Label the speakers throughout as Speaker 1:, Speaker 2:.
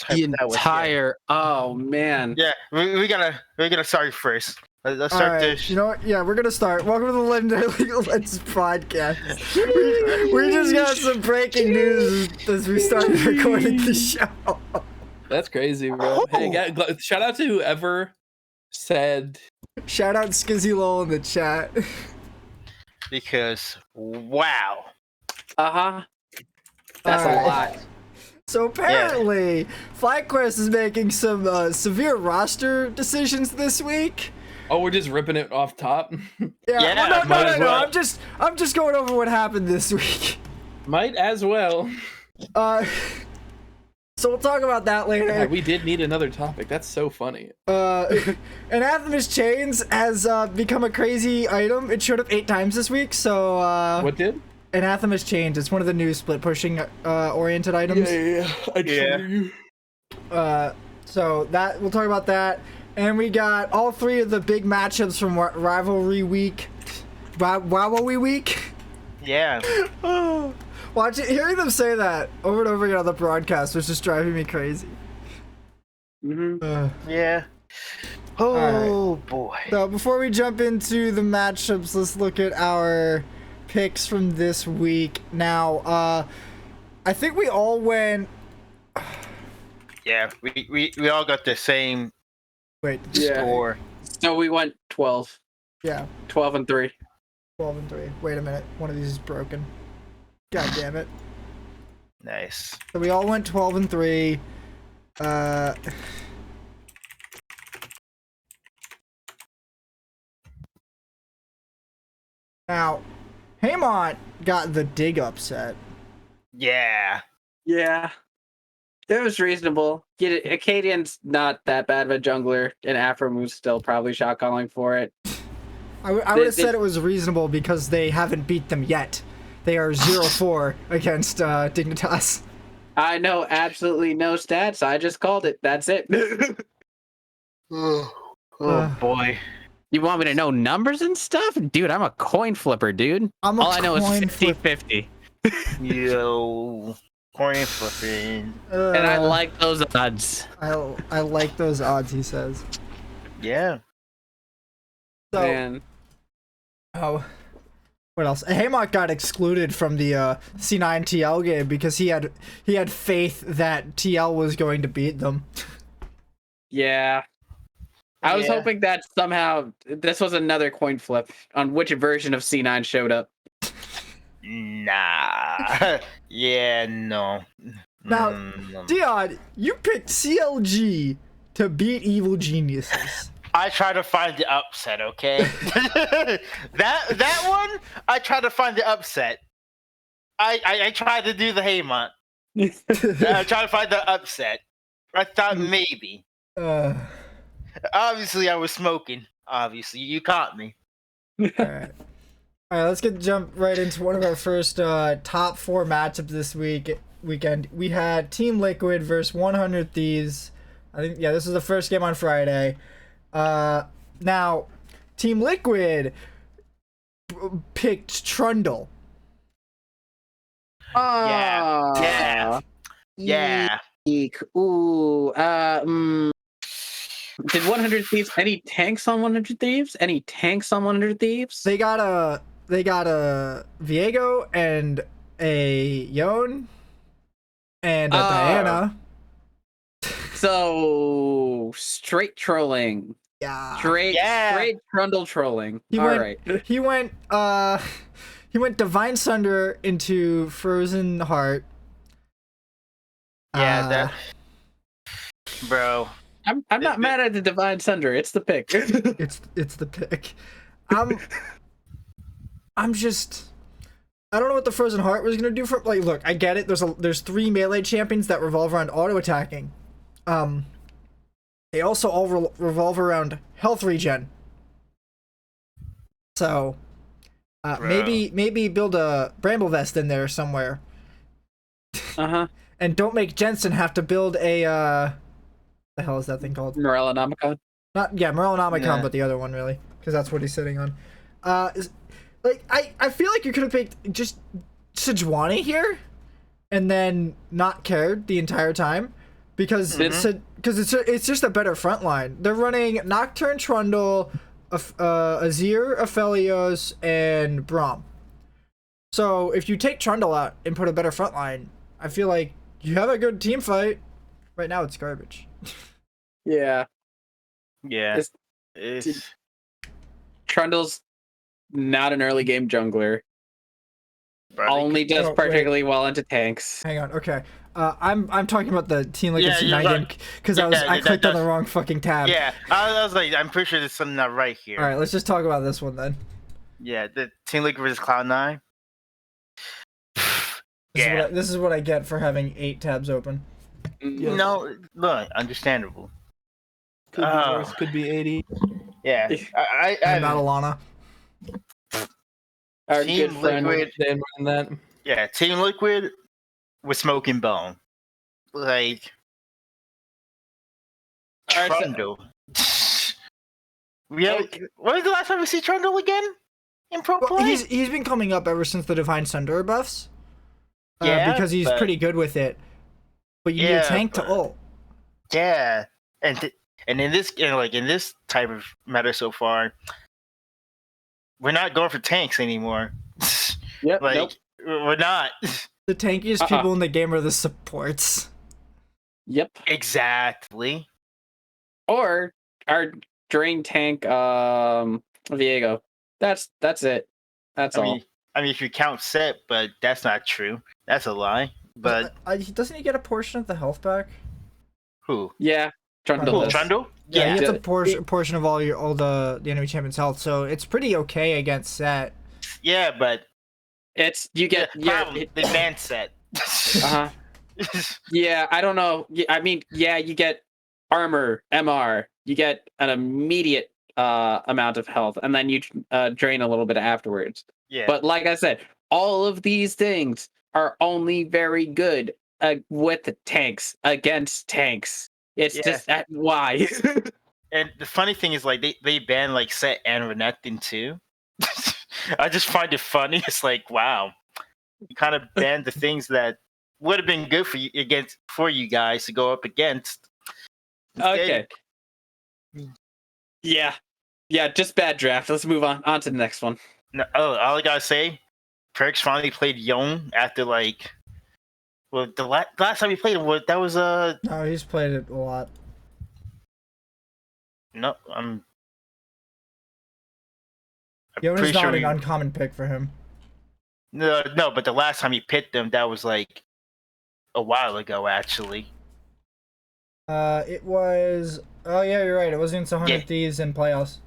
Speaker 1: type
Speaker 2: The
Speaker 1: that was.
Speaker 2: entire. Oh man.
Speaker 1: Yeah, we're gonna start first. Let's start this.
Speaker 3: You know what? Yeah, we're gonna start. Welcome to the Legendary Legal Legends podcast. We just got some breaking news as we started recording the show.
Speaker 4: That's crazy, bro. Hey, shout out to whoever said.
Speaker 3: Shout out Skizzy Lol in the chat.
Speaker 1: Because wow.
Speaker 2: That's a lot.
Speaker 3: So apparently, FlyQuest is making some severe roster decisions this week.
Speaker 4: Oh, we're just ripping it off top.
Speaker 3: Yeah,
Speaker 4: might as
Speaker 3: no.
Speaker 4: well.
Speaker 3: I'm just going over what happened this week.
Speaker 4: Might as well.
Speaker 3: So we'll talk about that later.
Speaker 4: Yeah, we did need another topic. That's so funny.
Speaker 3: Anathema's Chains has become a crazy item. It showed up 8 times this week. So
Speaker 4: what did?
Speaker 3: Anathema's Chains. It's one of the new split pushing oriented items.
Speaker 4: Yeah. I hear you.
Speaker 3: So that we'll talk about that. And we got all 3 of the big matchups from Rivalry Week. Rivalry Week?
Speaker 1: Yeah.
Speaker 3: Hearing them say that over and over again on the broadcast was just driving me crazy.
Speaker 1: Yeah. Oh boy.
Speaker 3: So before we jump into the matchups, let's look at our picks from this week. Now, I think we all went.
Speaker 1: Yeah, we all got the same score.
Speaker 2: So we went 12.
Speaker 3: Yeah.
Speaker 2: 12 and 3.
Speaker 3: 12 and 3. Wait a minute. One of these is broken. God damn it.
Speaker 1: Nice.
Speaker 3: So we all went 12 and 3. Now, Haymant got the dig upset.
Speaker 1: Yeah.
Speaker 2: Yeah. It was reasonable. Acadian's not that bad of a jungler, and Afromoon's still probably shot calling for it.
Speaker 3: I would have said it was reasonable because they haven't beat them yet. They are 0-4 against Dignitas.
Speaker 2: I know absolutely no stats. I just called it. That's it.
Speaker 1: Oh boy.
Speaker 2: You want me to know numbers and stuff? Dude, I'm a coin flipper, dude. All I know is 50-50.
Speaker 1: Yo. Coin flipping.
Speaker 2: And I like those odds.
Speaker 3: I like those odds, he says.
Speaker 1: Yeah.
Speaker 3: So,
Speaker 2: Man.
Speaker 3: Oh. What else? Haymont got excluded from the C9 TL game because he had faith that TL was going to beat them.
Speaker 2: Yeah. I was hoping that somehow this was another coin flip on which version of C9 showed up.
Speaker 1: Nah. Yeah, no.
Speaker 3: Now, Dion, you picked CLG to beat Evil Geniuses.
Speaker 1: I try to find the upset, okay? that one, I try to find the upset. I tried to do the Haymont. I try to find the upset. I thought maybe. Obviously, I was smoking. Obviously, you caught me.
Speaker 3: Alright, let's jump right into one of our first top 4 matchups this weekend. We had Team Liquid versus 100 Thieves. I think, this is the first game on Friday. Now, Team Liquid picked Trundle.
Speaker 1: Yeah.
Speaker 2: Eek. Ooh. Did 100 Thieves any tanks on 100 Thieves? Any tanks on 100 Thieves?
Speaker 3: They got a Viego and a Yone and a Diana.
Speaker 2: So straight trolling.
Speaker 3: Yeah.
Speaker 2: Straight Trundle trolling.
Speaker 3: He went Divine Sunder into Frozen Heart.
Speaker 1: Yeah, bro.
Speaker 2: I'm not mad at the Divine Sunder. It's the pick.
Speaker 3: it's the pick. I'm just, I don't know what the Frozen Heart was gonna do for. Like, look, I get it. There's 3 melee champions that revolve around auto attacking. They also all revolve around health regen. So, maybe build a Bramble Vest in there somewhere. And don't make Jensen have to build a the hell is that thing called?
Speaker 2: Morellonomicon?
Speaker 3: Morellonomicon, but the other one, really. Because that's what he's sitting on. I feel like you could have picked just Sejuani here, and then not cared the entire time. because it's just a better front line. They're running Nocturne, Trundle, Azir, Aphelios, and Braum. So if you take Trundle out and put a better front line, I feel like you have a good team fight. Right now, it's garbage.
Speaker 2: Yeah.
Speaker 1: Yeah.
Speaker 2: Trundle's not an early game jungler.
Speaker 1: Bro,
Speaker 2: Only does
Speaker 3: wait.
Speaker 2: particularly well into tanks.
Speaker 3: Hang on, okay. I'm talking about the Team Liquid
Speaker 1: Yeah,
Speaker 3: C9 game because I clicked on the wrong fucking tab.
Speaker 1: Yeah, I was like, I'm pretty sure there's something not right here.
Speaker 3: All right, let's just talk about this one then.
Speaker 1: Yeah, the Team Liquid versus Cloud9. Yeah.
Speaker 3: This is what I get for having 8 tabs open.
Speaker 4: Yes.
Speaker 1: No, look, understandable.
Speaker 4: Could be worse. Could be 80.
Speaker 1: Yeah,
Speaker 3: I'm not Alana.
Speaker 2: Our
Speaker 1: Team
Speaker 2: good friend.
Speaker 1: Liquid.
Speaker 4: Stand behind that.
Speaker 1: Yeah, Team Liquid with Smoking Bone. Like, Trundle. When was the last time we see Trundle again in pro play?
Speaker 3: He's been coming up ever since the Divine Sunder buffs.
Speaker 1: Yeah,
Speaker 3: because he's pretty good with it. But you need a tank to ult.
Speaker 1: Yeah, and in this in this type of meta so far, we're not going for tanks anymore.
Speaker 2: Yep,
Speaker 1: like we're not.
Speaker 3: The tankiest people in the game are the supports.
Speaker 2: Yep.
Speaker 1: Exactly.
Speaker 2: Or our drain tank, Viego. That's it. That's all.
Speaker 1: I mean, if you count Set, but that's not true. That's a lie. But
Speaker 3: doesn't he get a portion of the health back?
Speaker 1: who?
Speaker 2: Yeah, Trundle.
Speaker 1: Who, Trundle?
Speaker 3: Yeah, he gets a portion of all the enemy champion's health, so it's pretty okay against Set.
Speaker 1: Yeah, but
Speaker 2: it's you get
Speaker 1: they ban Set.
Speaker 2: Yeah, I don't know. I mean, yeah, you get armor, MR. You get an immediate amount of health, and then you drain a little bit afterwards.
Speaker 1: Yeah.
Speaker 2: But like I said, all of these things are only very good with tanks against tanks. It's just why.
Speaker 1: And the funny thing is, like, they banned like Set and Renekton too. I just find it funny. It's like, wow, you kind of banned the things that would have been good for you guys to go up against.
Speaker 2: Okay. Yeah, just bad draft. Let's move on to the next one.
Speaker 1: No, all I gotta say, Perks finally played Yone after like, well, the last time he played him, that was
Speaker 3: No, he's played it a lot.
Speaker 1: No, I'm
Speaker 3: Yone is
Speaker 1: pretty
Speaker 3: not
Speaker 1: sure
Speaker 3: an uncommon pick for him.
Speaker 1: No, but the last time he picked him, that was like a while ago, actually.
Speaker 3: It was. Oh yeah, you're right. It was against 100 Thieves in playoffs.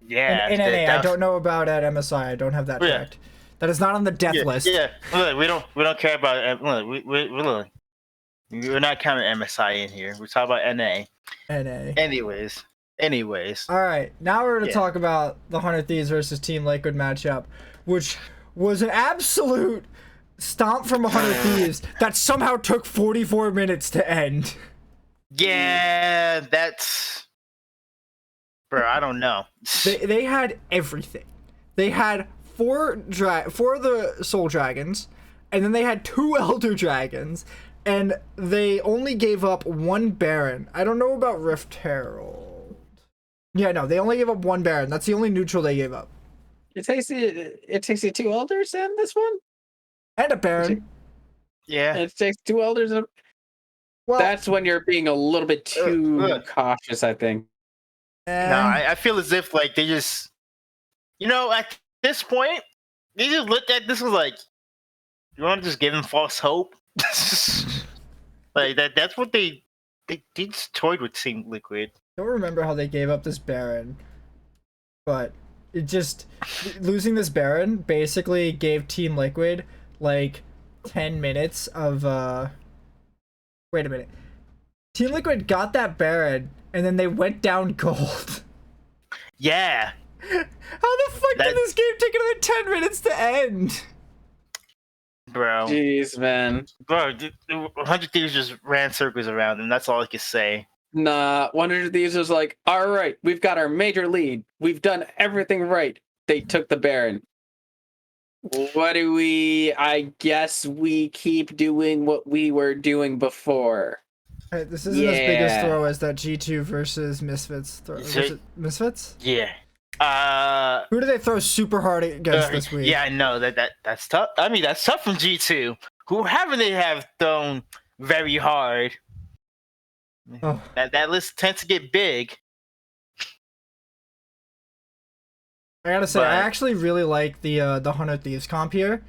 Speaker 1: Yeah.
Speaker 3: In NA, I don't know about at MSI. I don't have that tracked. That is not on the death list.
Speaker 1: Yeah, we don't care about. We're not counting MSI in here. We're talking about NA.
Speaker 3: NA.
Speaker 1: Anyways.
Speaker 3: All right, now we're going to talk about the 100 Thieves versus Team Liquid matchup, which was an absolute stomp from 100 Thieves that somehow took 44 minutes to end.
Speaker 1: Yeah, that's... Bro, I don't know.
Speaker 3: They had everything. They had four of the Soul Dragons, and then they had 2 Elder Dragons, and they only gave up 1 Baron. I don't know about Rift Herald. Yeah, no, they only gave up 1 Baron. That's the only neutral they gave up.
Speaker 2: It takes you 2 Elders in this one?
Speaker 3: And a Baron.
Speaker 1: Yeah.
Speaker 2: It takes 2 Elders. Well, that's when you're being a little bit too cautious, I think.
Speaker 1: No, I feel as if like they just, at this point, they just looked at this was like, you want to just give them false hope? Like that's what they just toyed with Team Liquid.
Speaker 3: I don't remember how they gave up this Baron, but it just losing this Baron basically gave Team Liquid like 10 minutes of wait a minute. Team Liquid got that Baron and then they went down gold.
Speaker 1: Yeah.
Speaker 3: How the fuck did this game take another 10 minutes to end?
Speaker 1: Bro.
Speaker 2: Jeez, man.
Speaker 1: Bro, 100 Thieves just ran circles around him. That's all I can say.
Speaker 2: Nah, 100 Thieves was like, all right, we've got our major lead. We've done everything right. They took the Baron. What do we... I guess we keep doing what we were doing before.
Speaker 3: Alright, this isn't as big a throw as that G2 versus Misfits throw. Was it Misfits?
Speaker 1: Yeah.
Speaker 3: Who do they throw super hard against this week?
Speaker 1: Yeah, I know that's tough. I mean, that's tough from G2. Who haven't they have thrown very hard?
Speaker 3: Oh.
Speaker 1: That list tends to get big.
Speaker 3: I gotta say, I actually really like the 100 Thieves comp here.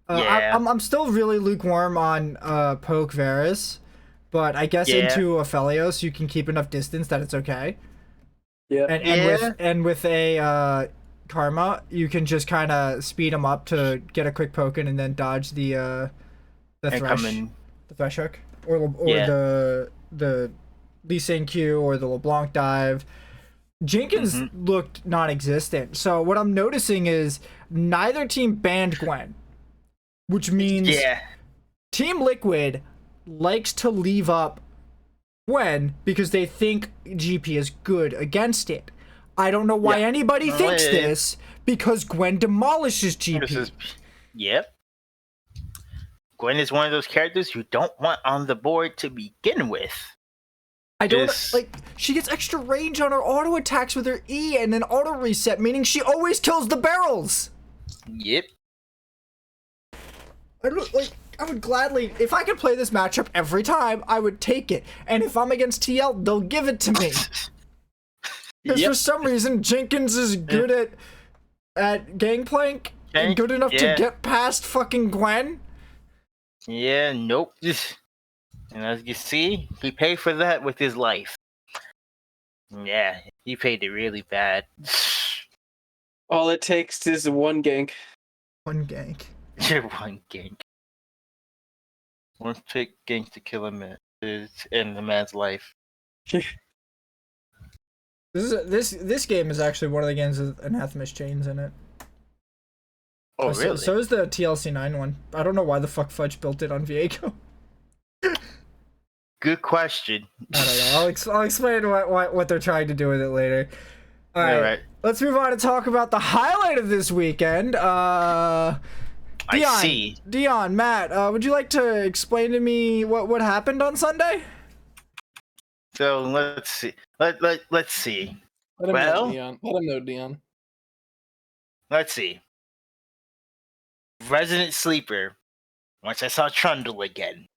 Speaker 1: Yeah.
Speaker 3: I'm still really lukewarm on Poke Varus, but I guess into Aphelios you can keep enough distance that it's okay.
Speaker 4: Yeah.
Speaker 3: And with a Karma, you can just kind of speed him up to get a quick poke in and then dodge the thresh hook or the Lee Sin Q or the LeBlanc dive. Jenkins looked non-existent. So what I'm noticing is neither team banned Gwen, which means Team Liquid likes to leave up Gwen because they think GP is good against it. I don't know why anybody thinks this, because Gwen demolishes GP.
Speaker 1: Yep. Gwen is one of those characters you don't want on the board to begin with.
Speaker 3: I don't like. She gets extra range on her auto attacks with her E and an auto reset, meaning she always kills the barrels.
Speaker 1: Yep.
Speaker 3: I would gladly, if I could play this matchup every time, I would take it. And if I'm against TL, they'll give it to me. Because for some reason, Jenkins is good at Gangplank and good enough to get past fucking Gwen.
Speaker 1: Yeah, nope. And as you see, he paid for that with his life. Yeah, he paid it really bad.
Speaker 2: All it takes is one gank.
Speaker 3: One gank.
Speaker 1: One gank. One pick gank to kill a man is in the man's life.
Speaker 3: This game is actually one of the games with Anathema's chains in it.
Speaker 1: Oh, really?
Speaker 3: So is the TLC9 one. I don't know why the fuck Fudge built it on Viego.
Speaker 1: Good question.
Speaker 3: I don't know. I'll explain what they're trying to do with it later. All right. Let's move on and talk about the highlight of this weekend. Dion,
Speaker 1: I see.
Speaker 3: Dion, Matt, would you like to explain to me what happened on Sunday?
Speaker 1: So let's see. Let's see.
Speaker 4: Let him know, Dion.
Speaker 1: Let's see. Resident Sleeper. Once I saw Trundle again.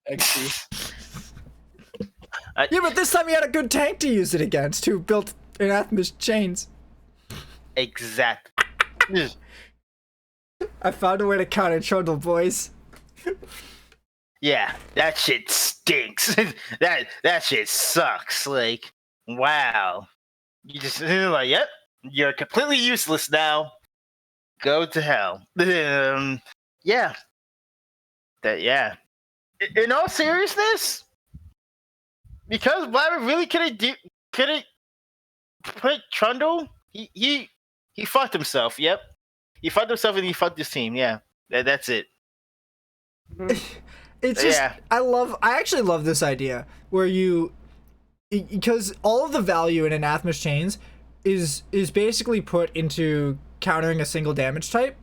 Speaker 3: Yeah, but this time he had a good tank to use it against, who built Anathema's chains.
Speaker 1: Exactly.
Speaker 3: I found a way to counter Trundle, boys.
Speaker 1: Yeah, that shit stinks. that shit sucks. Like, wow. You just like, yep, you're completely useless now. Go to hell. Yeah. In all seriousness, because Vladimir really couldn't put Trundle, he fucked himself. Yep, he fucked himself and he fucked his team. Yeah, that's it.
Speaker 3: It's just I actually love this idea where because all of the value in Anathema's chains is basically put into countering a single damage type.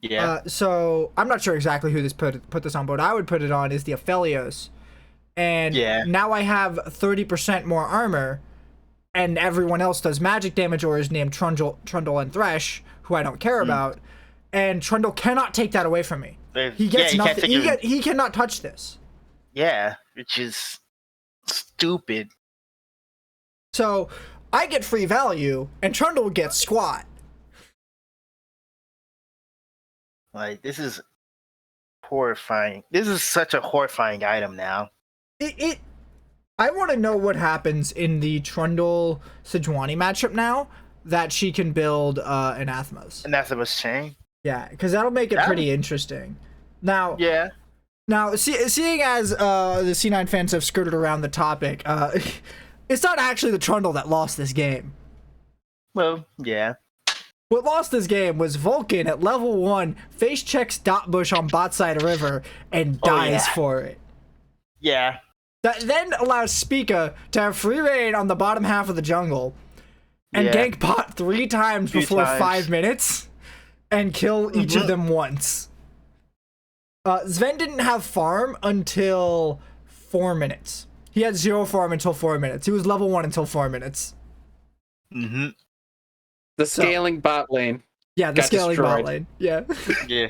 Speaker 1: Yeah.
Speaker 3: So I'm not sure exactly who put this on, but I would put it on is the Aphelios. And now I have 30% more armor, and everyone else does magic damage or is named Trundle and Thresh, who I don't care about. And Trundle cannot take that away from me. He gets nothing. He cannot touch this.
Speaker 1: Yeah, which is stupid.
Speaker 3: So I get free value, and Trundle gets squat.
Speaker 1: Like, this is horrifying. This is such a horrifying item now.
Speaker 3: I want to know what happens in the Trundle Sejuani matchup now that she can build Anathema's
Speaker 1: chain.
Speaker 3: Yeah, because that'll make it pretty interesting. Now, seeing as the C9 fans have skirted around the topic, it's not actually the Trundle that lost this game.
Speaker 1: Well, yeah.
Speaker 3: What lost this game was Vulcan at level 1 face checks dot bush on bot side river and dies for it.
Speaker 1: Yeah.
Speaker 3: That then allows Spica to have free reign on the bottom half of the jungle and gank bot 3 times before 5 minutes and kill each of them once. Sven didn't have farm until 4 minutes. he had 0 farm until 4 minutes. He was level 1 until 4 minutes.
Speaker 1: Mm-hmm.
Speaker 2: The scaling bot lane.
Speaker 3: Yeah, the
Speaker 2: got
Speaker 3: scaling
Speaker 2: destroyed.
Speaker 3: bot lane. Yeah.
Speaker 1: Yeah.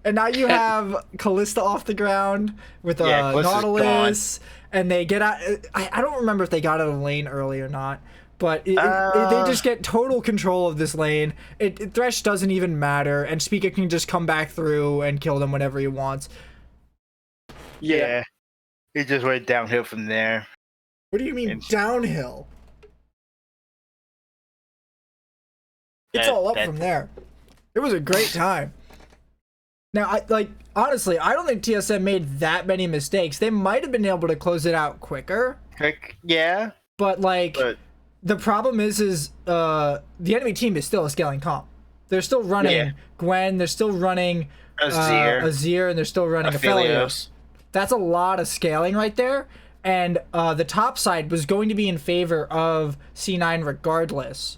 Speaker 3: And now you have Callista off the ground with
Speaker 1: Callista's
Speaker 3: Nautilus, and they get out. I don't remember if they got out of the lane early or not, but they just get total control of this lane. Thresh doesn't even matter, and Speaker can just come back through and kill them whenever he wants.
Speaker 1: Yeah. He just went downhill from there.
Speaker 3: What do you mean downhill? It's all up from there. It was a great time. Now, honestly, I don't think TSM made that many mistakes. They might have been able to close it out quicker.
Speaker 1: Yeah.
Speaker 3: But the problem is the enemy team is still a scaling comp. They're still running Gwen. They're still running Azir, and they're still running Aphelios. That's a lot of scaling right there. And the top side was going to be in favor of C9 regardless.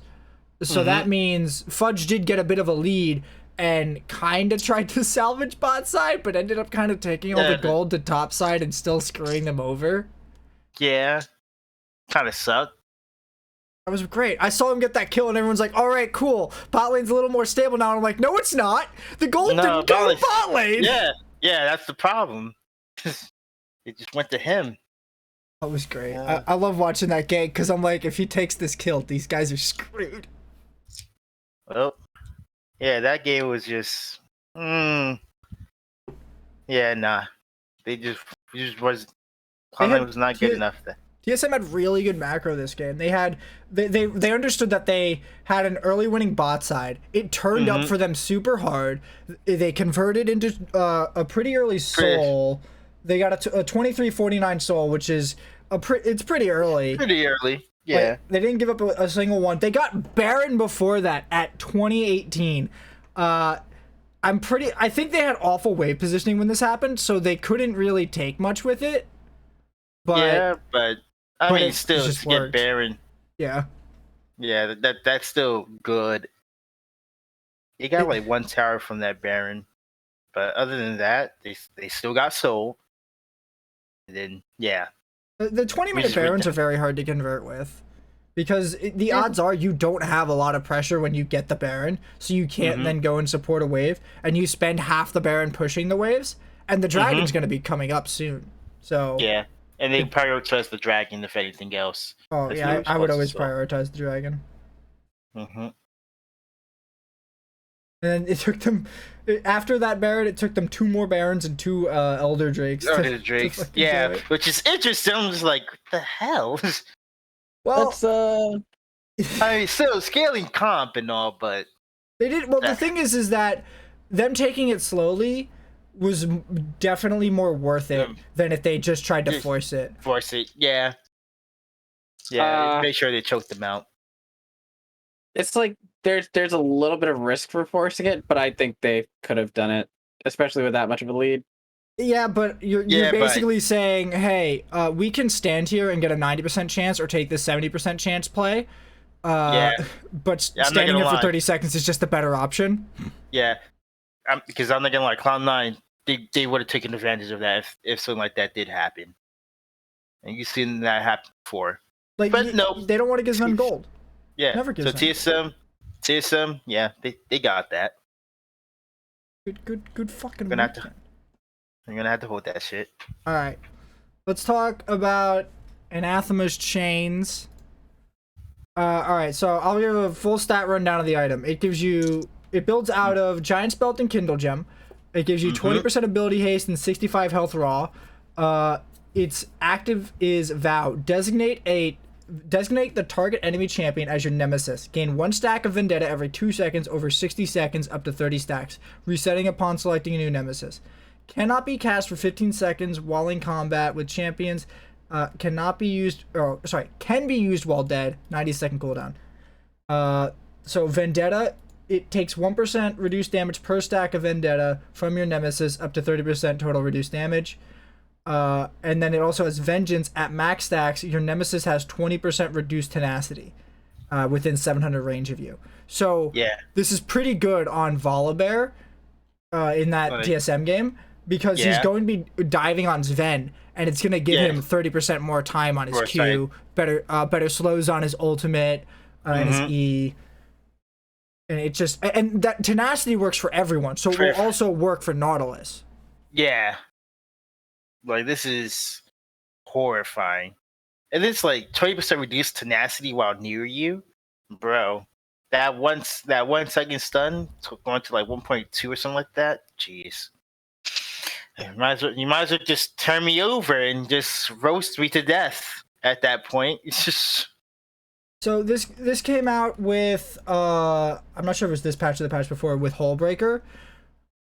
Speaker 3: So that means Fudge did get a bit of a lead and kind of tried to salvage bot side, but ended up kind of taking all the gold to top side and still screwing them over.
Speaker 1: Yeah. Kind of sucked.
Speaker 3: That was great. I saw him get that kill and everyone's like, all right, cool. Bot lane's a little more stable now. And I'm like, no, it's not. The gold didn't go to bot lane.
Speaker 1: Yeah, that's the problem. It just went to him.
Speaker 3: That was great. I love watching that game because I'm like, if he takes this kill, these guys are screwed.
Speaker 1: Well, yeah, that game was just, yeah, nah. They just was not good enough.
Speaker 3: TSM had really good macro this game. They understood that they had an early winning bot side. It turned up for them super hard. They converted into a pretty early soul. They got a 2349 soul, which is it's pretty early.
Speaker 1: Pretty early. Yeah.
Speaker 3: Like, they didn't give up a single one. They got Baron before that at 2018. I think they had awful wave positioning when this happened, so they couldn't really take much with it. But
Speaker 1: I mean, still to get Baron.
Speaker 3: Yeah.
Speaker 1: Yeah, that's still good. You got like one tower from that Baron, but other than that, they still got soul. And then
Speaker 3: the 20-minute Barons are very hard to convert with, because the odds are you don't have a lot of pressure when you get the Baron, so you can't then go and support a wave, and you spend half the Baron pushing the waves, and the Dragon's going to be coming up soon. So
Speaker 1: yeah. And they prioritize the Dragon if anything else.
Speaker 3: Oh, yeah, I would always prioritize the Dragon.
Speaker 1: And
Speaker 3: then it took them, after that Baron, it took them 2 more Barons and 2 Elder Drakes.
Speaker 1: Yeah, which is interesting. I'm just like, what the hell?
Speaker 3: Well,
Speaker 1: I mean, still scaling comp and all, but
Speaker 3: they did. Well, the thing is that them taking it slowly was definitely more worth it than if they just tried to force it.
Speaker 1: Yeah. Make sure they choked them out.
Speaker 2: It's like there's a little bit of risk for forcing it, but I think they could have done it, especially with that much of a lead.
Speaker 3: Yeah, but you're basically saying, hey, we can stand here and get a 90% chance or take this 70% chance play. But standing here for 30 seconds is just the better option.
Speaker 1: Yeah. Because I'm not gonna lie, Cloud9, they would have taken advantage of that if something like that did happen. And you've seen that happen before. But no,
Speaker 3: they don't want to give them gold.
Speaker 1: Yeah.
Speaker 3: Never gives
Speaker 1: them. TSM, yeah, they got that.
Speaker 3: Good fucking.
Speaker 1: I'm gonna have to hold that shit.
Speaker 3: All right, let's talk about Anathema's chains. All right, so I'll give a full stat rundown of the item. It builds out of Giant's Belt and Kindle Gem. It gives you 20% ability haste and 65 health raw. Its active is Vow. Designate the target enemy champion as your nemesis. Gain 1 stack of Vendetta every 2 seconds over 60 seconds up to 30 stacks, resetting upon selecting a new nemesis. Cannot be cast for 15 seconds while in combat with champions. Can be used while dead. 90-second cooldown. So Vendetta, it takes 1% reduced damage per stack of Vendetta from your nemesis up to 30% total reduced damage. And then it also has Vengeance. At max stacks, your nemesis has 20% reduced tenacity within 700 range of you. So this is pretty good on Volibear in that TSM game, because he's going to be diving on Sven, and it's gonna give him 30% more time on his Q, better slows on his ultimate, and his E. And it just that tenacity works for everyone, so it will also work for Nautilus.
Speaker 1: Yeah, like this is horrifying, and it's like 20% reduced tenacity while near you, bro. That 1 second stun going to like 1.2 or something like that. Jeez. You might as well just turn me over and just roast me to death at that point. It's just.
Speaker 3: So this came out with I'm not sure if it was this patch or the patch before with Hullbreaker.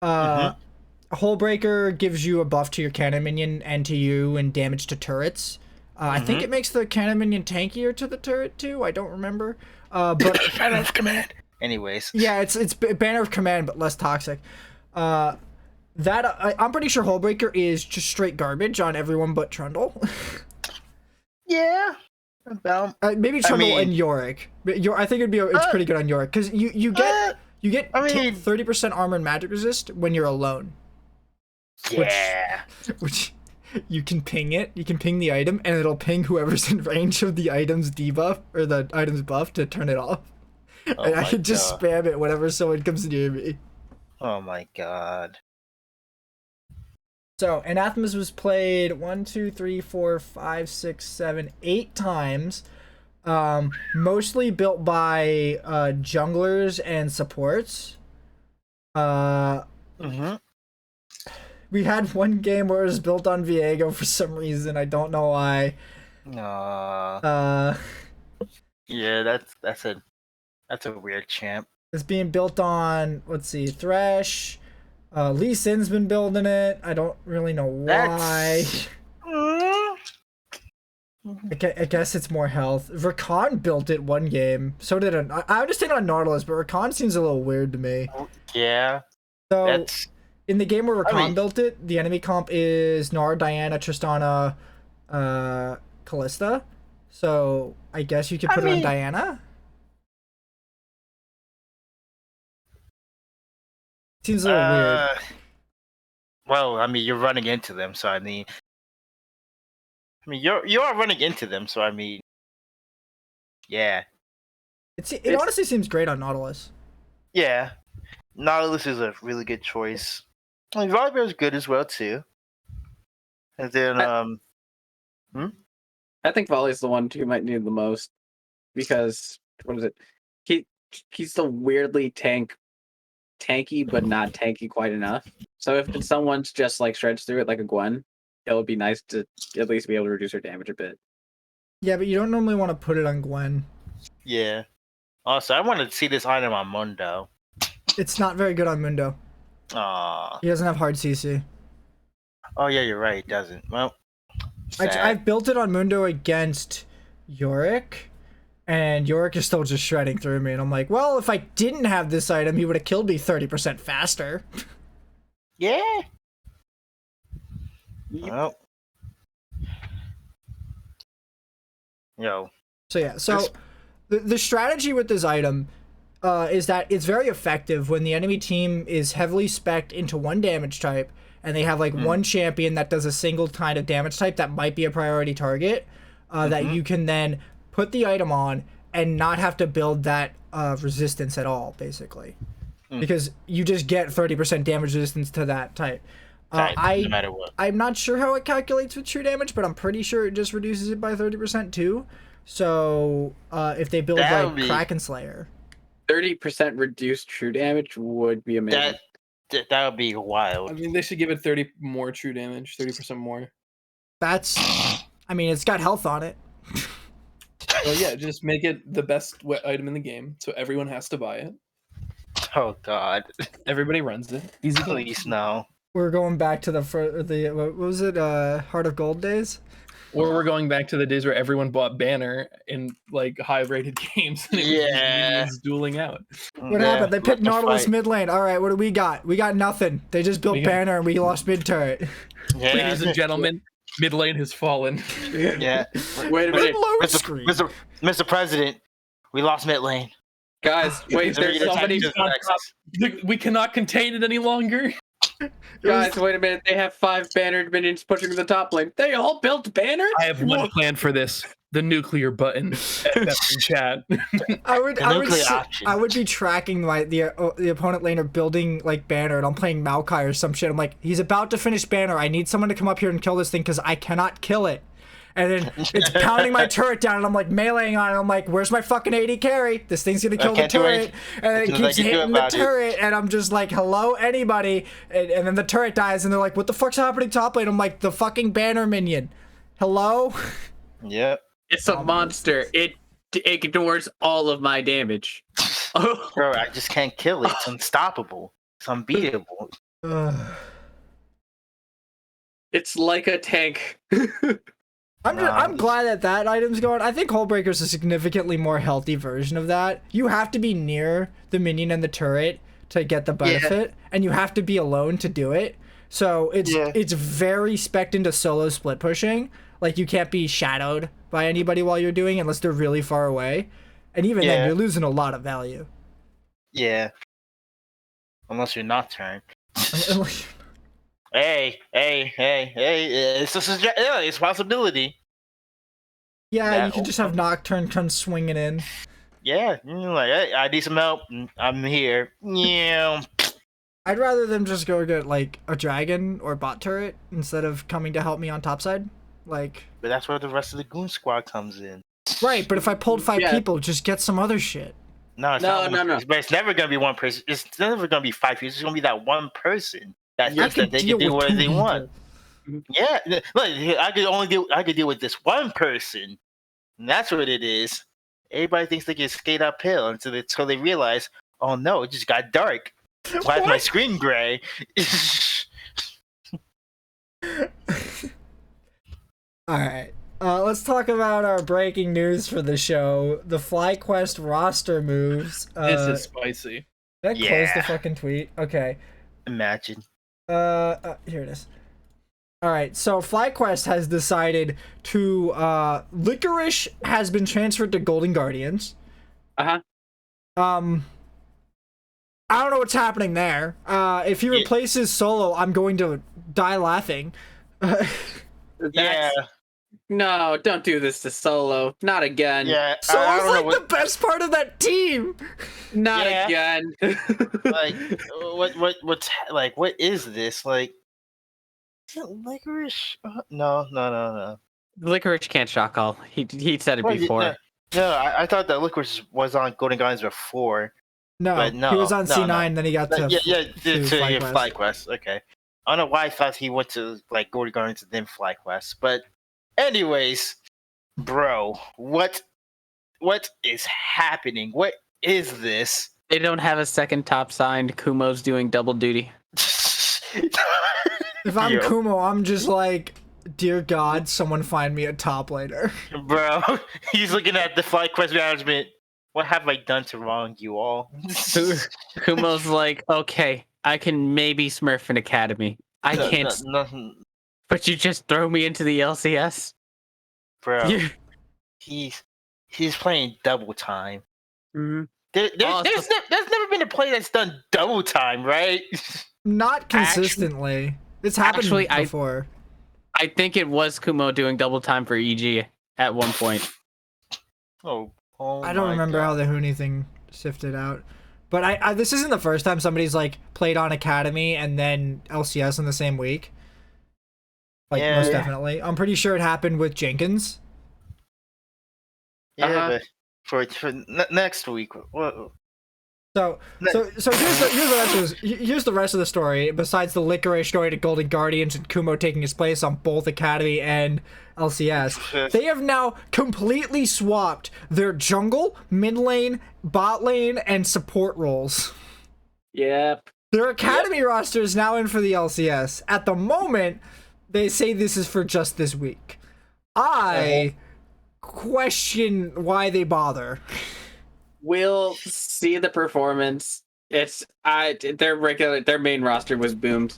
Speaker 3: Hullbreaker gives you a buff to your cannon minion and to you and damage to turrets. I think it makes the cannon minion tankier to the turret too. I don't remember. But
Speaker 1: Banner of Command. Anyways.
Speaker 3: Yeah, it's Banner of Command but less toxic. I'm pretty sure Hullbreaker is just straight garbage on everyone but Trundle.
Speaker 1: Yeah. About
Speaker 3: maybe Trundle and Yorick. I think it's pretty good on Yorick because you get 30% armor and magic resist when you're alone.
Speaker 1: Yeah.
Speaker 3: Which you can ping it. You can ping the item and it'll ping whoever's in range of the item's debuff or the item's buff to turn it off. And I can just spam it whenever someone comes near me.
Speaker 1: Oh my god.
Speaker 3: So, Anathemas was played 1, 2, 3, 4, 5, 6, 7, 8 times. Mostly built by junglers and supports. We had one game where it was built on Viego for some reason. I don't know why.
Speaker 1: Yeah, that's a weird champ.
Speaker 3: It's being built on, let's see, Thresh. Lee Sin's been building it. I don't really know why. I guess it's more health. Rakan built it one game. So did I understand on Nautilus, but Rakan seems a little weird to me.
Speaker 1: Yeah.
Speaker 3: So in the game where Rakan built it, the enemy comp is Nara, Diana, Tristana, Kalista. So I guess you could put it on Diana. Seems a little weird.
Speaker 1: Well, I mean, you're running into them, so I mean, you are running into them, so I mean, yeah.
Speaker 3: It honestly seems great on Nautilus.
Speaker 1: Yeah, Nautilus is a really good choice. I mean, Volibear is good as well too. And then,
Speaker 2: I think Volley's the one you might need the most because what is it? He's still weirdly tanky, but not tanky quite enough. So if someone's just like stretch through it like a Gwen, it would be nice to at least be able to reduce her damage a bit.
Speaker 3: Yeah, but you don't normally want to put it on Gwen.
Speaker 1: Yeah. Also, I want to see this item on Mundo.
Speaker 3: It's not very good on Mundo.
Speaker 1: Aww.
Speaker 3: He doesn't have hard CC.
Speaker 1: Oh yeah, you're right. It doesn't. Well,
Speaker 3: I've built it on Mundo against Yorick. And Yorick is still just shredding through me. And I'm like, well, if I didn't have this item, he would have killed me 30% faster.
Speaker 1: Yeah. Well. Yo.
Speaker 3: So yeah, the strategy with this item is that it's very effective when the enemy team is heavily spec'd into one damage type and they have like one champion that does a single kind of damage type that might be a priority target that you can then put the item on and not have to build that resistance at all, basically. Because you just get 30% damage resistance to that type.
Speaker 1: No matter what.
Speaker 3: I'm not sure how it calculates with true damage, but I'm pretty sure it just reduces it by 30% too. So if they build like Kraken Slayer,
Speaker 2: 30% reduced true damage would be amazing.
Speaker 1: That would be wild.
Speaker 4: I mean, they should give it 30 more true damage, 30% more.
Speaker 3: That's, I mean, it's got health on it.
Speaker 4: Well, yeah, just make it the best item in the game, so everyone has to buy it.
Speaker 1: Oh God!
Speaker 4: Everybody runs it. Easy.
Speaker 1: Please no.
Speaker 3: We're going back to the what was it? Heart of Gold days.
Speaker 4: Or we're going back to the days where everyone bought Banner in like high-rated games and it was dueling out.
Speaker 3: What happened? They picked Nautilus mid lane. All right, what do we got? We got nothing. They just built Banner and we lost mid turret.
Speaker 1: Yeah.
Speaker 4: Ladies and gentlemen, mid lane has fallen.
Speaker 1: Yeah.
Speaker 2: Wait a minute,
Speaker 1: Mr. President, we lost mid lane.
Speaker 2: Guys. Wait, there's somebody.
Speaker 4: We cannot contain it any longer.
Speaker 2: Guys, wait a minute. They have 5 bannered minions pushing the top lane. They all built banner?
Speaker 4: I have one plan for this: the nuclear button. FF in chat.
Speaker 3: I would be tracking the opponent laner building like banner, and I'm playing Maokai or some shit. I'm like, he's about to finish banner. I need someone to come up here and kill this thing because I cannot kill it. And then it's pounding my turret down, and I'm like meleeing on it. I'm like, where's my fucking AD carry? This thing's gonna kill the turret. And it keeps hitting the turret, and I'm just like, hello, anybody? And then the turret dies, and they're like, what the fuck's happening top lane? I'm like, the fucking banner minion. Hello?
Speaker 1: Yep.
Speaker 2: It's a monster. It ignores all of my damage.
Speaker 1: Bro, I just can't kill it. It's unstoppable. It's unbeatable.
Speaker 2: It's like a tank.
Speaker 3: I'm glad that item's going. I think Hullbreaker's a significantly more healthy version of that. You have to be near the minion and the turret to get the benefit, and you have to be alone to do it. So it's very spec'd into solo split pushing. Like, you can't be shadowed by anybody while you're doing it unless they're really far away. And even then, you're losing a lot of value.
Speaker 1: Yeah. Unless you're Nocturne. Hey, it's a possibility.
Speaker 3: Yeah, you can just have Nocturne come swinging in.
Speaker 1: Yeah, like, hey, I need some help. I'm here. Yeah.
Speaker 3: I'd rather them just go get, like, a dragon or bot turret instead of coming to help me on topside. Like,
Speaker 1: but that's where the rest of the goon squad comes in.
Speaker 3: Right, but if I pulled 5 people, just get some other shit.
Speaker 1: No. But it's never gonna be one person. It's never gonna be 5 people. It's gonna be that one person that thinks that they can do whatever they want. Yeah, look, I could deal with this one person, and that's what it is. Everybody thinks they can skate uphill until they realize, oh no, it just got dark. Why is my screen gray?
Speaker 3: All right. Let's talk about our breaking news for the show. The FlyQuest roster moves.
Speaker 4: This is spicy.
Speaker 3: Did I close the fucking tweet? Okay.
Speaker 1: Imagine.
Speaker 3: Here it is. All right. So FlyQuest has decided to Licorice has been transferred to Golden Guardians.
Speaker 2: Uh-huh.
Speaker 3: I don't know what's happening there. If he replaces Solo, I'm going to die laughing.
Speaker 1: Yeah.
Speaker 2: No, don't do this to Solo. Not again.
Speaker 3: Yeah, Solo's like the best part of that team.
Speaker 2: Not again.
Speaker 1: Like, what is this? Like, is it Licorice? No.
Speaker 2: Licorice can't shock call. He said it before.
Speaker 1: No, I thought that Licorice was on Golden Guardians before.
Speaker 3: No, he was on C9, then he got to
Speaker 1: FlyQuest. Okay. I don't know why I thought he went to like Golden Guardians and then FlyQuest, but anyways, bro, what is happening? What is this?
Speaker 2: They don't have a second top signed. Kumo's doing double duty.
Speaker 3: If I'm Kumo, I'm just like, dear God, someone find me a top laner.
Speaker 1: Bro, he's looking at the FlyQuest management. What have I done to wrong you all?
Speaker 2: Kumo's like, okay, I can maybe smurf an academy. I can't.
Speaker 1: Nothing.
Speaker 2: But you just throw me into the LCS,
Speaker 1: bro. He's playing double time.
Speaker 2: Mm-hmm.
Speaker 1: There's never been a play that's done double time, right?
Speaker 3: Not consistently. It's happened before.
Speaker 2: I think it was Kumo doing double time for EG at one point.
Speaker 3: I don't remember how the Huni thing sifted out. But I this isn't the first time somebody's like played on Academy and then LCS in the same week. Like most definitely. I'm pretty sure it happened with Jenkins.
Speaker 1: Yeah, but for next week. Whoa.
Speaker 3: So here's the rest of the story. Besides the Licorice going to Golden Guardians and Kumo taking his place on both Academy and LCS, they have now completely swapped their jungle, mid lane, bot lane, and support roles.
Speaker 2: Yep.
Speaker 3: Their Academy roster is now in for the LCS. At the moment, they say this is for just this week. I question why they bother.
Speaker 2: We'll see the performance. Their main roster was boomed.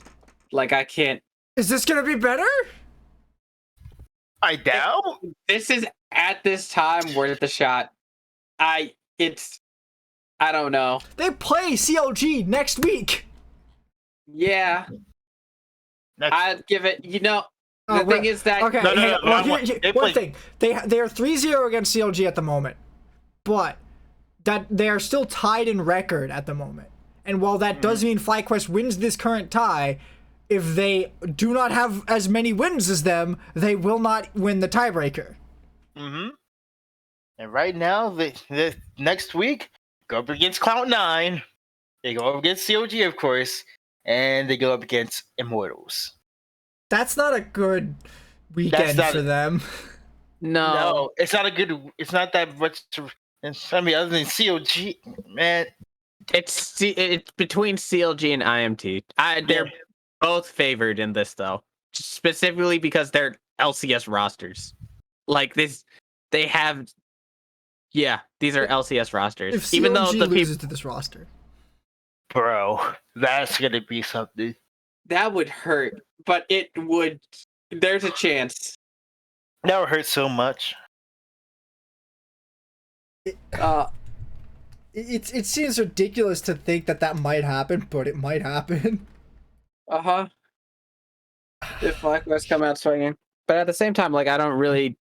Speaker 2: Like, I can't.
Speaker 3: Is this gonna be better?
Speaker 1: I doubt.
Speaker 2: This is at this time worth the shot. I don't know.
Speaker 3: They play CLG next week.
Speaker 2: Yeah, I'd give it. The
Speaker 3: Oh,
Speaker 2: thing is that
Speaker 3: okay.
Speaker 1: No,
Speaker 3: hang on. Well,
Speaker 1: they
Speaker 3: one
Speaker 1: played-
Speaker 3: thing, they are 3-0 against CLG at the moment, but that they are still tied in record at the moment. And while that does mean FlyQuest wins this current tie, if they do not have as many wins as them, they will not win the tiebreaker.
Speaker 1: Mm-hmm. And right now, the next week, go up against Cloud9. They go up against COG, of course, and they go up against Immortals.
Speaker 3: That's not a good weekend for them.
Speaker 2: no.
Speaker 1: It's not a good. It's not that much. I mean, other than COG, man.
Speaker 2: It's between CLG and IMT. They're both favored in this though, specifically because they're LCS rosters. Like this, they have. Yeah, these are LCS rosters.
Speaker 3: If CLG
Speaker 2: Even though the
Speaker 3: loses to this roster,
Speaker 1: Bro, that's gonna be something.
Speaker 2: that would hurt, but it would. There's a chance.
Speaker 1: That would hurt so much.
Speaker 3: it seems ridiculous to think that might happen, but it might happen.
Speaker 2: If FlyQuest come out swinging, but at the same time, like I don't really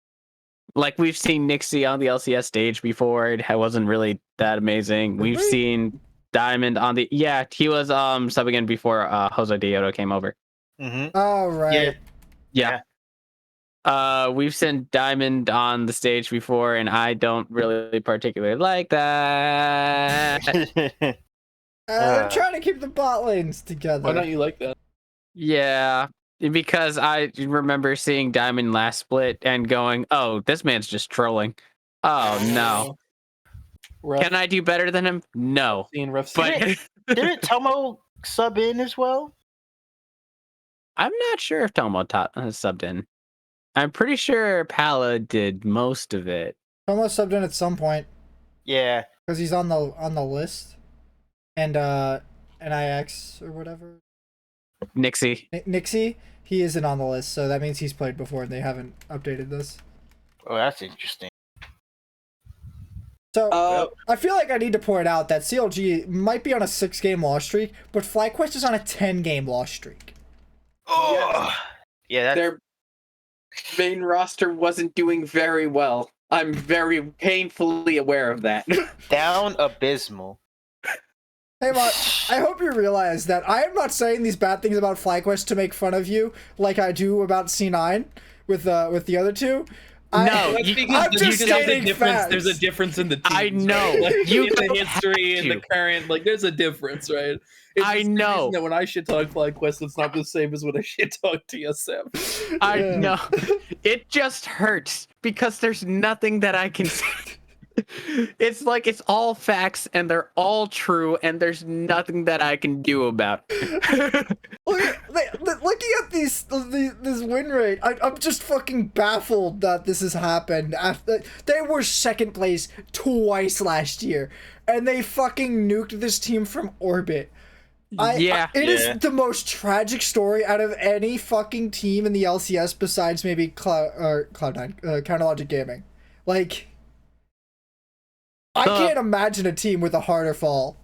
Speaker 2: like. We've seen Nizzy on the LCS stage before. It wasn't really that amazing. We've
Speaker 3: Really?
Speaker 2: seen Diamond on the he was subbing in before Jose Dioto came over.
Speaker 1: Mm-hmm.
Speaker 3: Oh right.
Speaker 1: Yeah.
Speaker 2: We've seen Diamond on the stage before, and I don't really particularly like that.
Speaker 3: They're trying to keep the bot lanes together.
Speaker 4: Why don't you like that?
Speaker 2: Yeah, because I remember seeing Diamond last split and going, "Oh, this man's just trolling." Oh no.
Speaker 4: Rough
Speaker 2: Can I do better than him? No.
Speaker 4: scene, rough
Speaker 2: But
Speaker 4: scene.
Speaker 1: Didn't Tomo sub in as well?
Speaker 2: I'm not sure if Tomo subbed in. I'm pretty sure Pala did most of it.
Speaker 3: Almost subbed in at some point
Speaker 1: Yeah.
Speaker 3: because he's on the list, and NIX or whatever.
Speaker 2: Nixie.
Speaker 3: Nixie, he isn't on the list, so that means he's played before and they haven't updated this.
Speaker 1: Oh, that's interesting.
Speaker 3: So I feel like I need to point out that CLG might be on a 6-game loss streak, but FlyQuest is on a 10-game loss streak.
Speaker 1: Oh. Yeah, that's
Speaker 2: Their main roster wasn't doing very well. I'm very painfully aware of that.
Speaker 1: down abysmal.
Speaker 3: Hey, Mott, I hope you realize that I am not saying these bad things about FlyQuest to make fun of you like I do about C9 with the other two.
Speaker 2: No,
Speaker 4: That's because
Speaker 3: I'm just stating facts.
Speaker 4: There's a difference in the teams.
Speaker 2: I know.
Speaker 4: Right? Like,
Speaker 2: You
Speaker 4: in the
Speaker 2: don't
Speaker 4: history
Speaker 2: have
Speaker 4: and the
Speaker 2: to.
Speaker 4: current, like there's a difference, right? It's
Speaker 2: I
Speaker 4: the same
Speaker 2: know.
Speaker 4: reason that when I shit talk FlyQuest, it's not the same as when I shit talk TSM.
Speaker 2: I
Speaker 3: Yeah.
Speaker 2: know. It just hurts because there's nothing that I can say. It's like it's all facts and they're all true and there's nothing that I can do about it.
Speaker 3: Looking at this win rate, I'm just fucking baffled that this has happened. After they were second place twice last year, and they fucking nuked this team from orbit. It is the most tragic story out of any fucking team in the LCS besides maybe Cloud9, Counterlogic Gaming. Like, I can't imagine a team with a harder fall.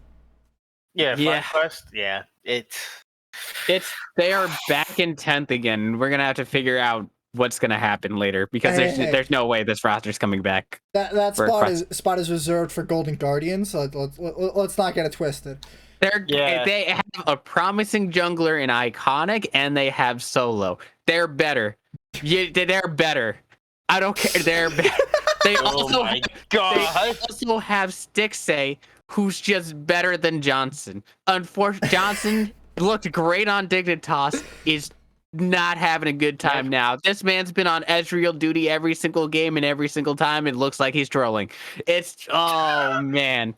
Speaker 1: Yeah,
Speaker 2: Yeah.
Speaker 1: FlyQuest. Yeah,
Speaker 2: They are back in 10th again. We're gonna have to figure out what's gonna happen later because there's no way this roster's coming back.
Speaker 3: That
Speaker 2: For
Speaker 3: spot is reserved for Golden Guardians. So let's not get it twisted.
Speaker 2: They have a promising jungler in Iconic and they have Solo. They're better. They're better. I don't care. They're better. They also have Stixay, who's just better than Johnson. Unfortunately, Johnson looked great on Dignitas, is not having a good time now. This man's been on Ezreal duty every single game and every single time it looks like he's trolling. Oh man.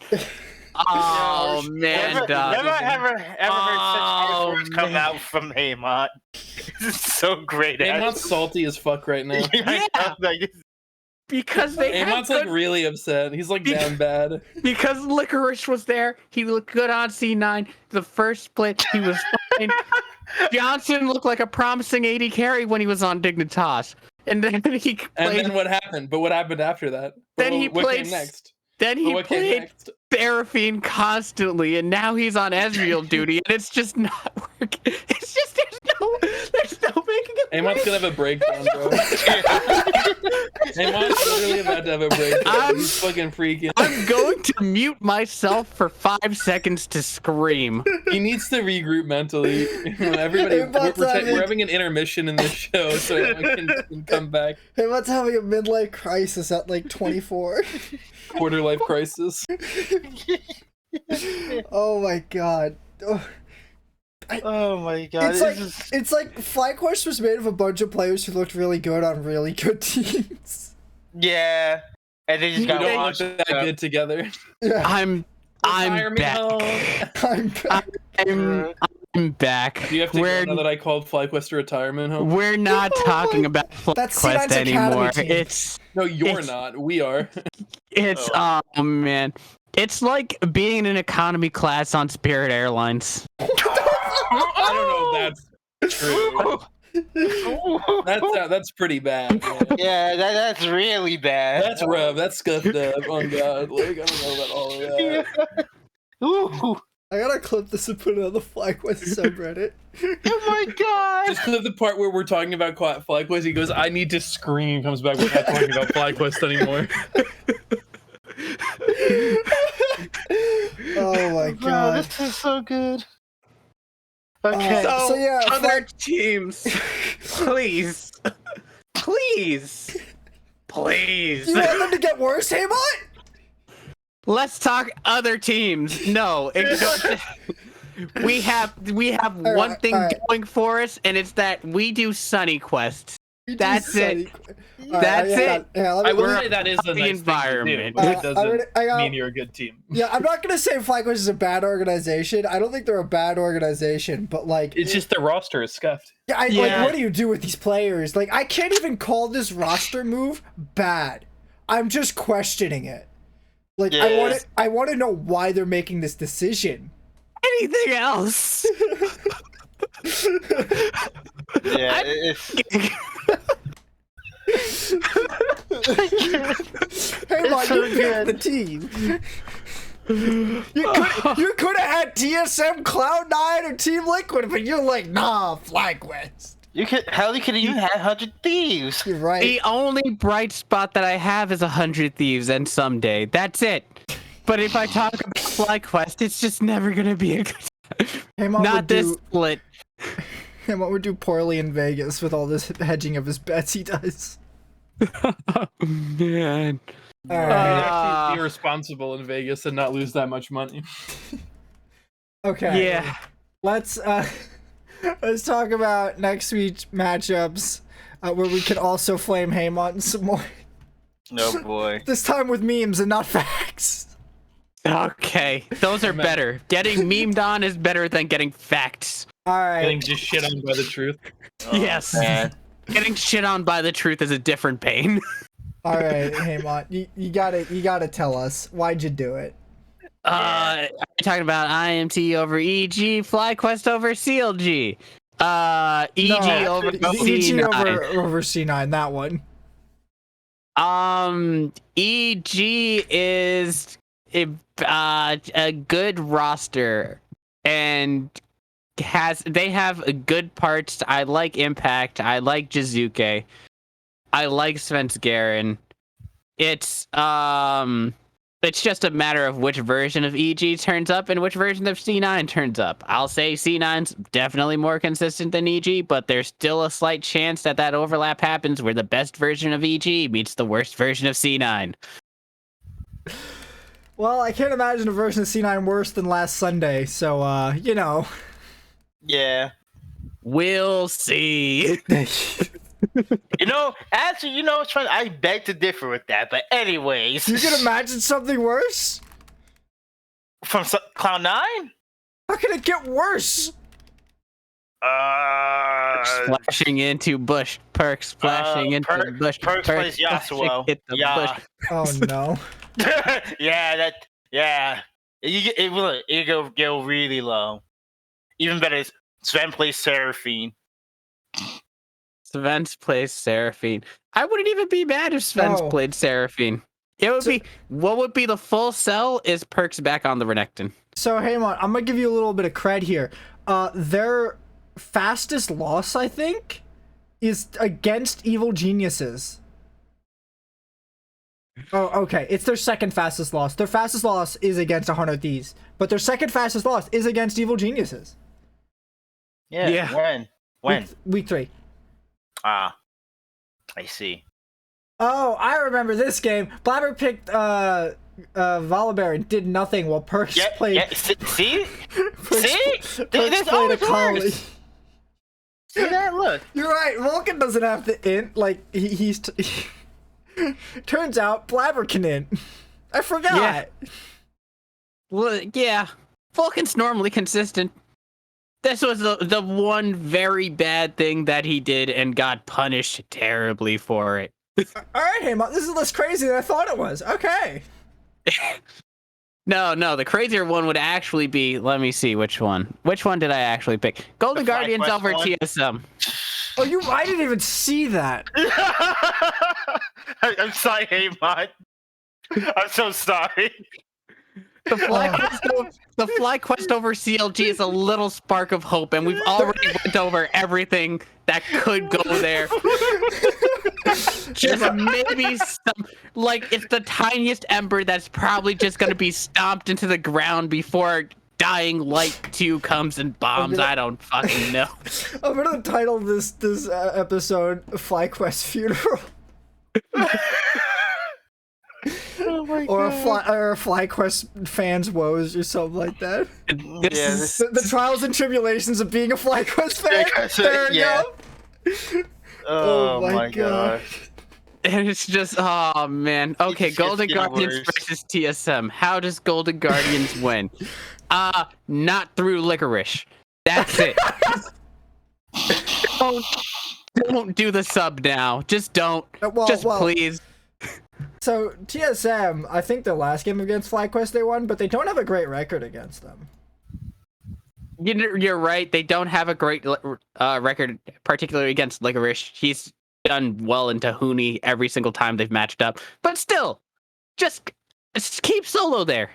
Speaker 2: Oh man,
Speaker 1: never
Speaker 2: dog.
Speaker 1: ever heard such words come out from Haymant. This is so great.
Speaker 4: Amon's salty as fuck right now.
Speaker 2: Because they
Speaker 4: Amon's like really upset. He's like down bad.
Speaker 2: Because Licorice was there. He looked good on C9. The first split, he was fine. Johnson looked like a promising AD carry when he was on Dignitas. And then he played.
Speaker 4: And then what happened? But what happened after that?
Speaker 2: Then he
Speaker 4: what
Speaker 2: played
Speaker 4: came next?
Speaker 2: Then he
Speaker 4: What came
Speaker 2: played
Speaker 4: next?
Speaker 2: Seraphine constantly, and now he's on Ezreal duty, and it's just not working. It's just there's no there's no making a
Speaker 4: Haymant's gonna have a breakdown, bro. Haymant's literally about to have a breakdown. He's fucking freaking.
Speaker 2: I'm going to mute myself for 5 seconds to scream.
Speaker 4: He needs to regroup mentally. Everybody, we're having an intermission in this show, so everyone can come back.
Speaker 3: Haymant's having a midlife crisis at like 24.
Speaker 4: Quarter life crisis.
Speaker 3: Oh my god.
Speaker 1: Oh my god.
Speaker 3: It's like FlyQuest was made of a bunch of players who looked really good on really good teams.
Speaker 1: Yeah. And they just got
Speaker 4: look that good together.
Speaker 3: Yeah.
Speaker 2: I'm back. I'm back.
Speaker 4: Do you have to go now that I called FlyQuest a retirement home?
Speaker 2: We're not talking about FlyQuest anymore.
Speaker 4: No, you're not. We are.
Speaker 2: It's oh man. It's like being in an economy class on Spirit Airlines.
Speaker 4: I don't know if that's true. That's pretty bad, man.
Speaker 1: Yeah, that's really bad.
Speaker 4: That's rough. That's scuffed up. Oh god. Like, I don't know about all of that.
Speaker 1: Yeah. Ooh.
Speaker 3: I gotta clip this and put it on the FlyQuest subreddit.
Speaker 1: Oh my god!
Speaker 4: Just clip the part where we're talking about FlyQuest. He goes, "I need to scream." Comes back. We're not talking about FlyQuest anymore.
Speaker 3: Oh my god,
Speaker 1: this is so good. Okay,
Speaker 2: So
Speaker 3: yeah,
Speaker 2: other teams, please.
Speaker 3: Do you want them to get worse, Haymont?
Speaker 2: Let's talk other teams. No, we have one thing going for us, and it's that we do Sunny Quest. That's it. That's it.
Speaker 4: I will say that is a nice
Speaker 2: environment.
Speaker 4: Thing to do. It doesn't mean you're a good team.
Speaker 3: Yeah, I'm not gonna say FlyQuest is a bad organization. I don't think they're a bad organization, but like,
Speaker 4: it's just their roster is scuffed.
Speaker 3: Yeah, like, what do you do with these players? Like, I can't even call this roster move bad. I'm just questioning it. Like, yes. I want to know why they're making this decision.
Speaker 2: Anything else?
Speaker 1: Yeah,
Speaker 3: Hey, Mom, you picked the team. You could have had TSM, Cloud9, or Team Liquid, but you're like, nah, FlyQuest.
Speaker 1: How could you have 100 Thieves?
Speaker 3: You're right.
Speaker 2: The only bright spot that I have is 100 Thieves, and someday. That's it. But if I talk about FlyQuest, it's just never gonna be a good. Not this split.
Speaker 3: Haymont would do poorly in Vegas with all this hedging of his bets he does.
Speaker 2: Man.
Speaker 4: He'd actually be irresponsible in Vegas and not lose that much money.
Speaker 3: Okay.
Speaker 2: Yeah.
Speaker 3: Let's talk about next week's matchups, where we can also flame Haymont some more.
Speaker 1: Oh boy.
Speaker 3: This time with memes and not facts.
Speaker 2: Okay, those are better. Getting memed on is better than getting facts.
Speaker 3: All right.
Speaker 4: Getting just shit on by the truth.
Speaker 2: Yes.
Speaker 1: Man.
Speaker 2: Getting shit on by the truth is a different pain.
Speaker 3: All right, Haymont, you gotta tell us, why'd you do it?
Speaker 2: I'm talking about IMT over EG, FlyQuest over CLG. EG over C9.
Speaker 3: over C9, that one.
Speaker 2: EG is a good roster, and they have good parts. I like Impact. I like Jizuke. I like Svenskeren. It's just a matter of which version of EG turns up and which version of C9 turns up. I'll say C9's definitely more consistent than EG, but there's still a slight chance that overlap happens where the best version of EG meets the worst version of C9.
Speaker 3: Well, I can't imagine a version of C9 worse than last Sunday, so, you know.
Speaker 1: Yeah.
Speaker 2: We'll see.
Speaker 1: Actually, it's funny. I beg to differ with that, but anyways.
Speaker 3: You can imagine something worse?
Speaker 1: From Cloud9?
Speaker 3: How can it get worse?
Speaker 2: Splashing into bush. Perks splashing into the bush.
Speaker 1: Perks plays Yasuo.
Speaker 2: Bush.
Speaker 3: Oh, no.
Speaker 1: It go really low. Even better is Sven plays Seraphine.
Speaker 2: Sven's plays Seraphine. I wouldn't even be mad if Sven's played Seraphine. It would be what would be the full sell is Perks back on the Renekton.
Speaker 3: So Haymont, I'm gonna give you a little bit of cred here. Their fastest loss, I think, is against Evil Geniuses. Oh, okay. It's their second fastest loss. Their fastest loss is against 100 Thieves, but their second fastest loss is against Evil Geniuses.
Speaker 1: Yeah. When?
Speaker 3: Week 3.
Speaker 1: Ah, I see.
Speaker 3: Oh, I remember this game. Blabber picked Volibear and did nothing while Perks played.
Speaker 1: Yeah. See?
Speaker 3: Perks,
Speaker 1: See?
Speaker 3: Perks
Speaker 1: This
Speaker 3: played a
Speaker 1: always
Speaker 3: collie.
Speaker 1: works. See that? Look.
Speaker 3: You're right. Vulcan doesn't have to int. Like he's. Turns out Blabber can int. I forgot.
Speaker 2: Yeah. Well, yeah. Vulcan's normally consistent. This was the one very bad thing that he did and got punished terribly for it.
Speaker 3: All right, Haymant. This is less crazy than I thought it was. Okay.
Speaker 2: No, the crazier one would actually be, let me see which one. Which one did I actually pick? Golden Guardians over TSM.
Speaker 3: Oh, I didn't even see that.
Speaker 1: I'm sorry, Haymont. I'm so sorry.
Speaker 2: The FlyQuest over CLG is a little spark of hope, and we've already went over everything that could go there. Just maybe some, like, it's the tiniest ember that's probably just going to be stomped into the ground before Dying Light 2 comes and bombs. I don't fucking know.
Speaker 3: I'm gonna title this episode FlyQuest Funeral.
Speaker 1: Oh my
Speaker 3: or a FlyQuest fans woes or something like that. The trials and tribulations of being a FlyQuest fan. There you go.
Speaker 1: Oh my god.
Speaker 2: And it's just, oh man. Okay, Golden Guardians versus TSM. How does Golden Guardians win? Not through licorice. That's it. Don't do the sub now. Just don't. Please.
Speaker 3: So TSM, I think the last game against FlyQuest they won, but they don't have a great record against them.
Speaker 2: You're right. They don't have a great record, particularly against Licorice. He's done well in Tahuni every single time they've matched up. But still, just keep Solo there.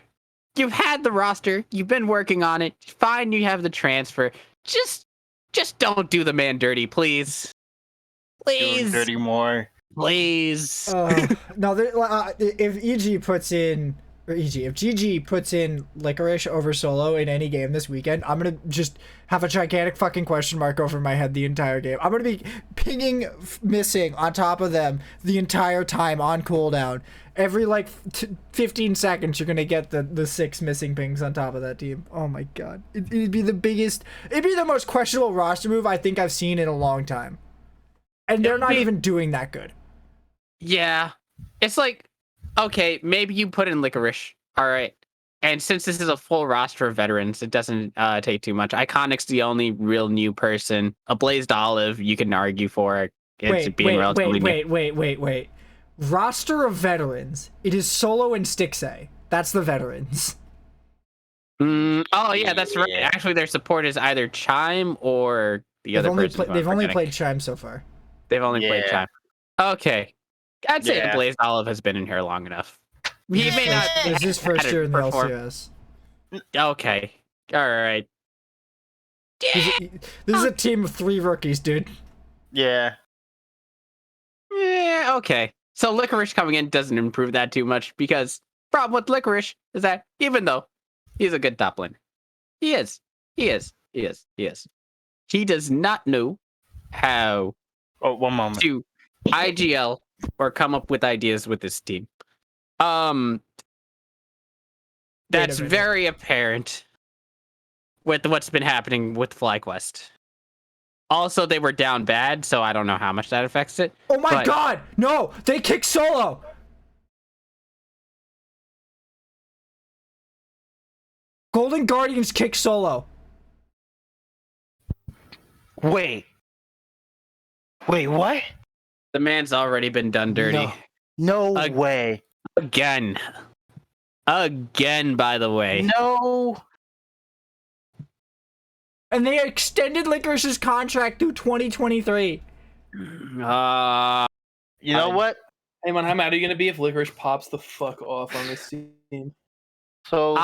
Speaker 2: You've had the roster. You've been working on it. Fine, you have the transfer. Just don't do the man dirty, please. Please.
Speaker 1: Do him dirty more.
Speaker 2: Please.
Speaker 3: No, if EG puts in, or EG, if GG puts in Licorice over Solo in any game this weekend, I'm gonna just have a gigantic fucking question mark over my head the entire game. I'm gonna be pinging missing on top of them the entire time on cooldown. Every 15 seconds, you're gonna get the 6 missing pings on top of that team. Oh my god, it'd be the most questionable roster move I think I've seen in a long time, and they're not even doing that good.
Speaker 2: Yeah, it's like, okay, maybe you put in Licorice, all right. And since this is a full roster of veterans, it doesn't take too much. Iconic's the only real new person. A Blazed Olive, you can argue for it.
Speaker 3: Wait. Roster of veterans. It is Solo and Stixay. That's the veterans.
Speaker 2: Oh yeah, that's right. Actually, their support is either Chime or the other person.
Speaker 3: They've only played Chime so far.
Speaker 2: They've only played Chime. Okay. I'd say the Blazed Olive has been in here long enough. He may not.
Speaker 3: It's his first year in the LCS.
Speaker 2: Okay. All right.
Speaker 3: This is a team of 3 rookies, dude.
Speaker 1: Yeah.
Speaker 2: Yeah, okay. So Licorice coming in doesn't improve that too much, because problem with Licorice is that even though he's a good top laner, he does not know how to IGL or come up with ideas with this team. That's very apparent with what's been happening with FlyQuest. Also, they were down bad, so I don't know how much that affects it.
Speaker 3: Oh my god! No! They kicked Solo! Golden Guardians kicked Solo.
Speaker 1: Wait, what?
Speaker 2: The man's already been done dirty.
Speaker 1: No way.
Speaker 2: Again, by the way.
Speaker 1: No.
Speaker 3: And they extended Licorice's contract through 2023.
Speaker 1: You know what?
Speaker 4: Hey man, how mad are you gonna be if Licorice pops the fuck off on this team?
Speaker 1: So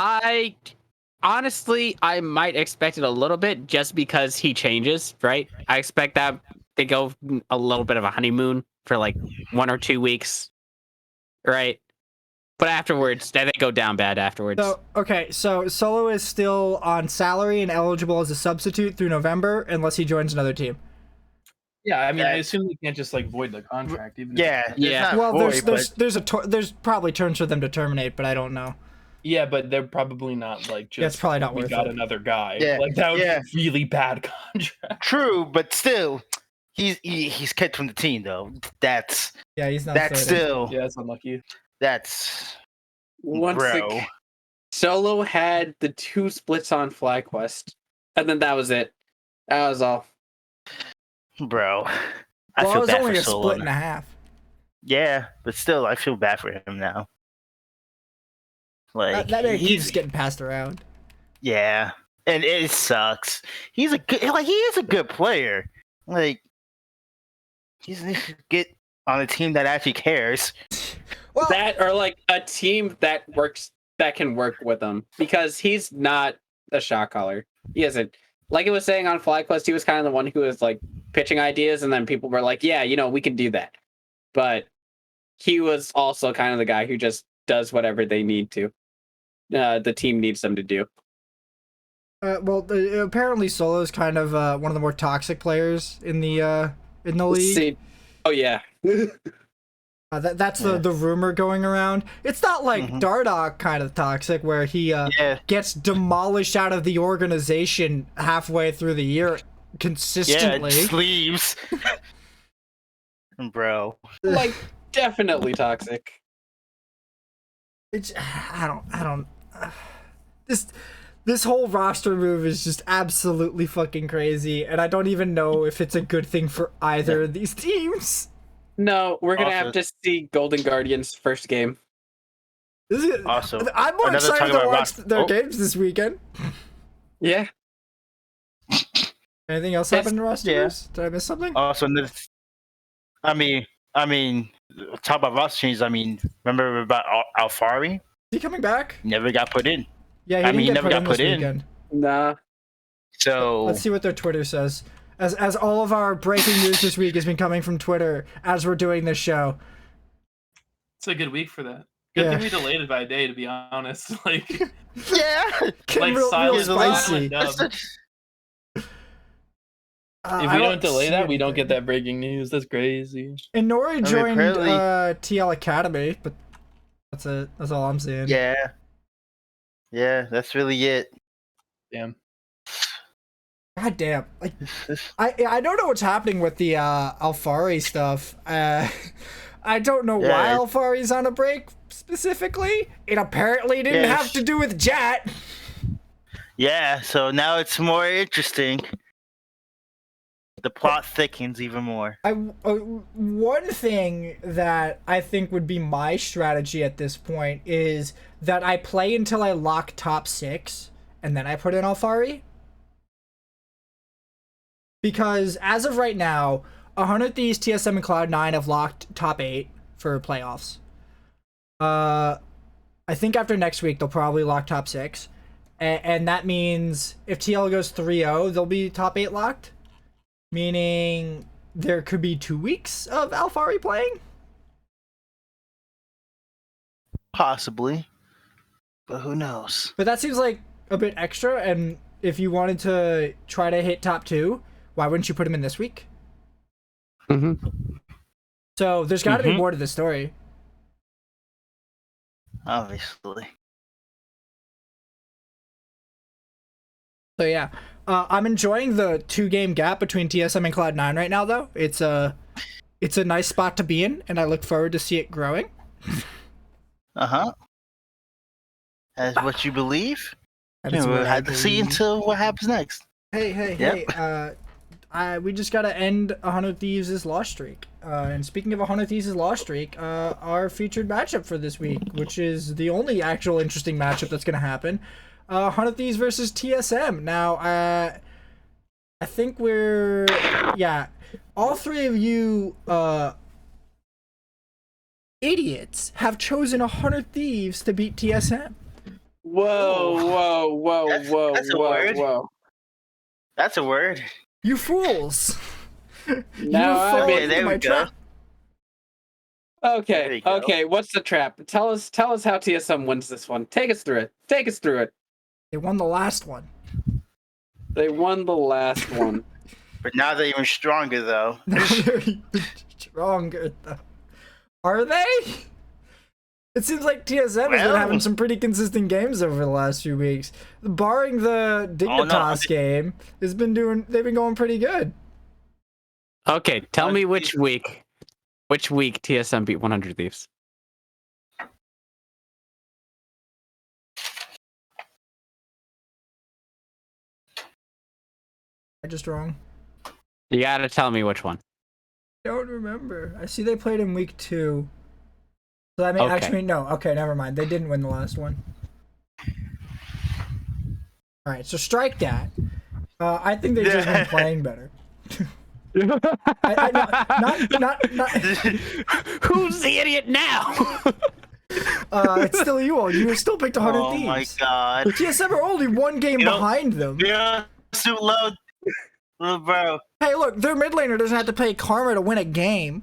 Speaker 2: honestly, I might expect it a little bit just because he changes, right? I expect that they go a little bit of a honeymoon for like 1 or 2 weeks, right? But afterwards, then they go down bad afterwards.
Speaker 3: So okay, so Solo is still on salary and eligible as a substitute through November unless he joins another team.
Speaker 4: Yeah, I mean, I assume they can't just like void the contract. Even
Speaker 1: Yeah,
Speaker 4: if
Speaker 1: it's not
Speaker 3: Well,
Speaker 1: void,
Speaker 3: there's probably terms for them to terminate, but I don't know.
Speaker 4: yeah, but they're probably not like just.
Speaker 3: Yeah, it's probably not
Speaker 4: we
Speaker 3: worth
Speaker 4: got
Speaker 3: it.
Speaker 4: another guy.
Speaker 1: Yeah,
Speaker 4: Like that would
Speaker 1: yeah.
Speaker 4: be a really bad contract.
Speaker 1: True, but still, he's kicked from the team though. That's
Speaker 3: Yeah, he's not.
Speaker 1: that's
Speaker 3: starting.
Speaker 1: still
Speaker 4: Yeah, that's unlucky.
Speaker 1: that's
Speaker 2: Once
Speaker 1: bro.
Speaker 2: Solo had the 2 splits on FlyQuest, and then that was it. That was all.
Speaker 1: Bro. I
Speaker 3: Well, it
Speaker 1: feel
Speaker 3: was
Speaker 1: bad
Speaker 3: only
Speaker 1: for
Speaker 3: a
Speaker 1: Solo.
Speaker 3: split and a half.
Speaker 1: Yeah, but still, I feel bad for him now. Like
Speaker 3: That man
Speaker 1: he's
Speaker 3: keeps getting passed around.
Speaker 1: yeah, and it sucks. He's a good, he is a good player. Like he should get on a team that actually cares.
Speaker 3: Well,
Speaker 2: That or like a team that can work with him, because he's not a shot caller. He isn't. Like it was saying on FlyQuest, he was kind of the one who was like pitching ideas, and then people were like, "Yeah, we can do that." But he was also kind of the guy who just does whatever they need to. The team needs them to do.
Speaker 3: apparently Solo is kind of one of the more toxic players in the league.
Speaker 2: See, oh yeah.
Speaker 3: That's the rumor going around. It's not like Dardoch kind of toxic where he gets demolished out of the organization halfway through the year consistently.
Speaker 1: Yeah, sleeves. Bro.
Speaker 2: Like definitely toxic.
Speaker 3: It's I don't this whole roster move is just absolutely fucking crazy, and I don't even know if it's a good thing for either of these teams.
Speaker 2: No, we're gonna
Speaker 1: Also-
Speaker 2: have to see Golden Guardians first game.
Speaker 3: This is,
Speaker 1: Also,
Speaker 3: I'm more
Speaker 1: another
Speaker 3: excited
Speaker 1: talking
Speaker 3: to
Speaker 1: about
Speaker 3: watch
Speaker 1: roster-
Speaker 3: their
Speaker 1: oh.
Speaker 3: games this weekend.
Speaker 2: Yeah.
Speaker 3: Anything else
Speaker 2: It's-
Speaker 3: happened in roster
Speaker 1: yeah.
Speaker 3: moves? Did I miss something?
Speaker 1: Also, I mean, talk about roster changes. I mean, remember about Alfari?
Speaker 3: Is he coming back?
Speaker 1: Never got put in.
Speaker 3: Yeah, he
Speaker 1: I
Speaker 3: didn't
Speaker 1: mean, he
Speaker 3: get
Speaker 1: never
Speaker 3: put
Speaker 1: got
Speaker 3: in this
Speaker 1: put in.
Speaker 3: weekend.
Speaker 2: Nah.
Speaker 1: So
Speaker 3: Let's see what their Twitter says. As all of our breaking news this week has been coming from Twitter as we're doing this show.
Speaker 4: It's a good week for that. Good
Speaker 3: Yeah.
Speaker 4: thing we delayed it by a day, to be honest. Like,
Speaker 1: yeah,
Speaker 3: Getting
Speaker 4: like
Speaker 3: real
Speaker 4: silent,
Speaker 3: spicy.
Speaker 4: silent dub.
Speaker 3: I
Speaker 4: If we don't delay
Speaker 3: see
Speaker 4: that, we don't
Speaker 3: anything.
Speaker 4: get that breaking news. That's crazy.
Speaker 3: And Nori
Speaker 1: mean,
Speaker 3: joined
Speaker 1: apparently-
Speaker 3: TL Academy, but that's it. That's all I'm seeing.
Speaker 1: yeah, that's really it.
Speaker 4: Damn.
Speaker 3: God damn. Like I don't know what's happening with the Alfari stuff. I don't know why
Speaker 1: Yeah.
Speaker 3: Alfari's on a break specifically. It apparently didn't
Speaker 1: Yeah,
Speaker 3: have to do with Jat.
Speaker 1: Yeah, so now it's more interesting. The plot thickens even more.
Speaker 3: One thing that I think would be my strategy at this point is that I play until I lock top 6 and then I put in Alfari. Because as of right now, 100 Thieves, TSM, and Cloud9 have locked top 8 for playoffs. I think after next week they'll probably lock top 6. And that means if TL goes 3-0, they'll be top 8 locked. Meaning there could be 2 weeks of Alfari playing.
Speaker 1: Possibly, but who knows?
Speaker 3: But that seems like a bit extra, and if you wanted to try to hit top 2, why wouldn't you put him in this week?
Speaker 2: Mm-hmm.
Speaker 3: So there's got to be more to the story.
Speaker 1: Obviously.
Speaker 3: So yeah, I'm enjoying the 2-game gap between TSM and Cloud9 right now, though. It's a nice spot to be in, and I look forward to see it growing.
Speaker 1: As what you believe.
Speaker 3: That is
Speaker 1: We'll
Speaker 3: what I
Speaker 1: have to see
Speaker 3: believe.
Speaker 1: until what happens next.
Speaker 3: Hey,
Speaker 1: Yep.
Speaker 3: we just gotta end 100 Thieves' loss streak. And speaking of 100 Thieves' loss streak, our featured matchup for this week, which is the only actual interesting matchup that's gonna happen, 100 Thieves versus TSM. Now, I think all 3 of you, idiots have chosen 100 Thieves to beat TSM.
Speaker 2: Whoa.
Speaker 1: That's a word.
Speaker 2: Whoa.
Speaker 1: That's a word.
Speaker 3: You fools!
Speaker 2: Now
Speaker 3: you
Speaker 2: I'm
Speaker 3: fall
Speaker 1: Okay,
Speaker 3: into
Speaker 1: there
Speaker 3: my
Speaker 1: we go.
Speaker 3: trap. There
Speaker 2: Okay,
Speaker 1: you go.
Speaker 2: okay. What's the trap? Tell us how TSM wins this one. Take us through it.
Speaker 3: They won the last one.
Speaker 2: They won the last one.
Speaker 1: But now they're even stronger, though.
Speaker 3: Now they're even stronger, though. Are they? It seems like TSM has been
Speaker 1: Well-
Speaker 3: having some pretty consistent games over the last few weeks. Barring the Dignitas game, they've been going pretty good.
Speaker 2: Okay, tell me which week TSM beat 100 Thieves.
Speaker 3: I just wrong.
Speaker 2: You gotta tell me which one.
Speaker 3: Don't remember. I see they played in week 2. So I mean,
Speaker 2: Okay.
Speaker 3: actually, no. Okay, never mind. They didn't win the last one. All right, so strike that. I think they've just been playing better. Not.
Speaker 2: Who's the idiot now?
Speaker 3: It's still you all. You still picked 100
Speaker 1: Oh
Speaker 3: Thieves.
Speaker 1: my god.
Speaker 3: TSM are only one game
Speaker 1: You know-
Speaker 3: behind them.
Speaker 1: Yeah, suit load. Little bro.
Speaker 3: Hey, look, their mid laner doesn't have to play Karma to win a game.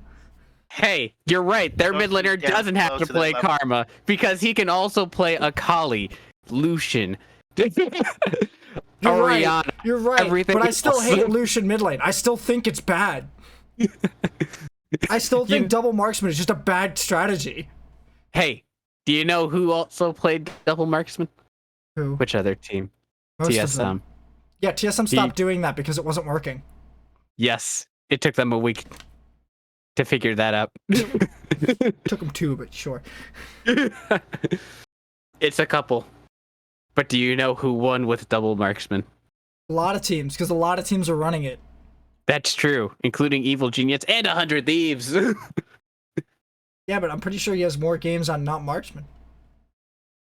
Speaker 2: Hey, you're right. Their
Speaker 1: Don't
Speaker 2: mid laner
Speaker 1: you get
Speaker 2: doesn't have
Speaker 1: close
Speaker 2: to
Speaker 1: to that
Speaker 2: play
Speaker 1: level.
Speaker 2: Karma because he can also play Akali, Lucian,
Speaker 3: You're
Speaker 2: Orianna.
Speaker 3: right. You're right.
Speaker 2: everything
Speaker 3: But I still
Speaker 2: else.
Speaker 3: hate Lucian mid lane. I still think it's bad. I still think double marksman is just a bad strategy.
Speaker 2: Hey, do you know who also played double marksman?
Speaker 3: Who?
Speaker 2: Which other team?
Speaker 3: Most of
Speaker 2: TSM.
Speaker 3: them. Yeah, TSM stopped doing that because it wasn't working.
Speaker 2: Yes, it took them a week to figure that out.
Speaker 3: Took them 2, but sure.
Speaker 2: It's a couple. But do you know who won with double marksman?
Speaker 3: A lot of teams, because a lot of teams are running it.
Speaker 2: That's true, including Evil Genius and 100 Thieves.
Speaker 3: Yeah, but I'm pretty sure he has more games on not marksman.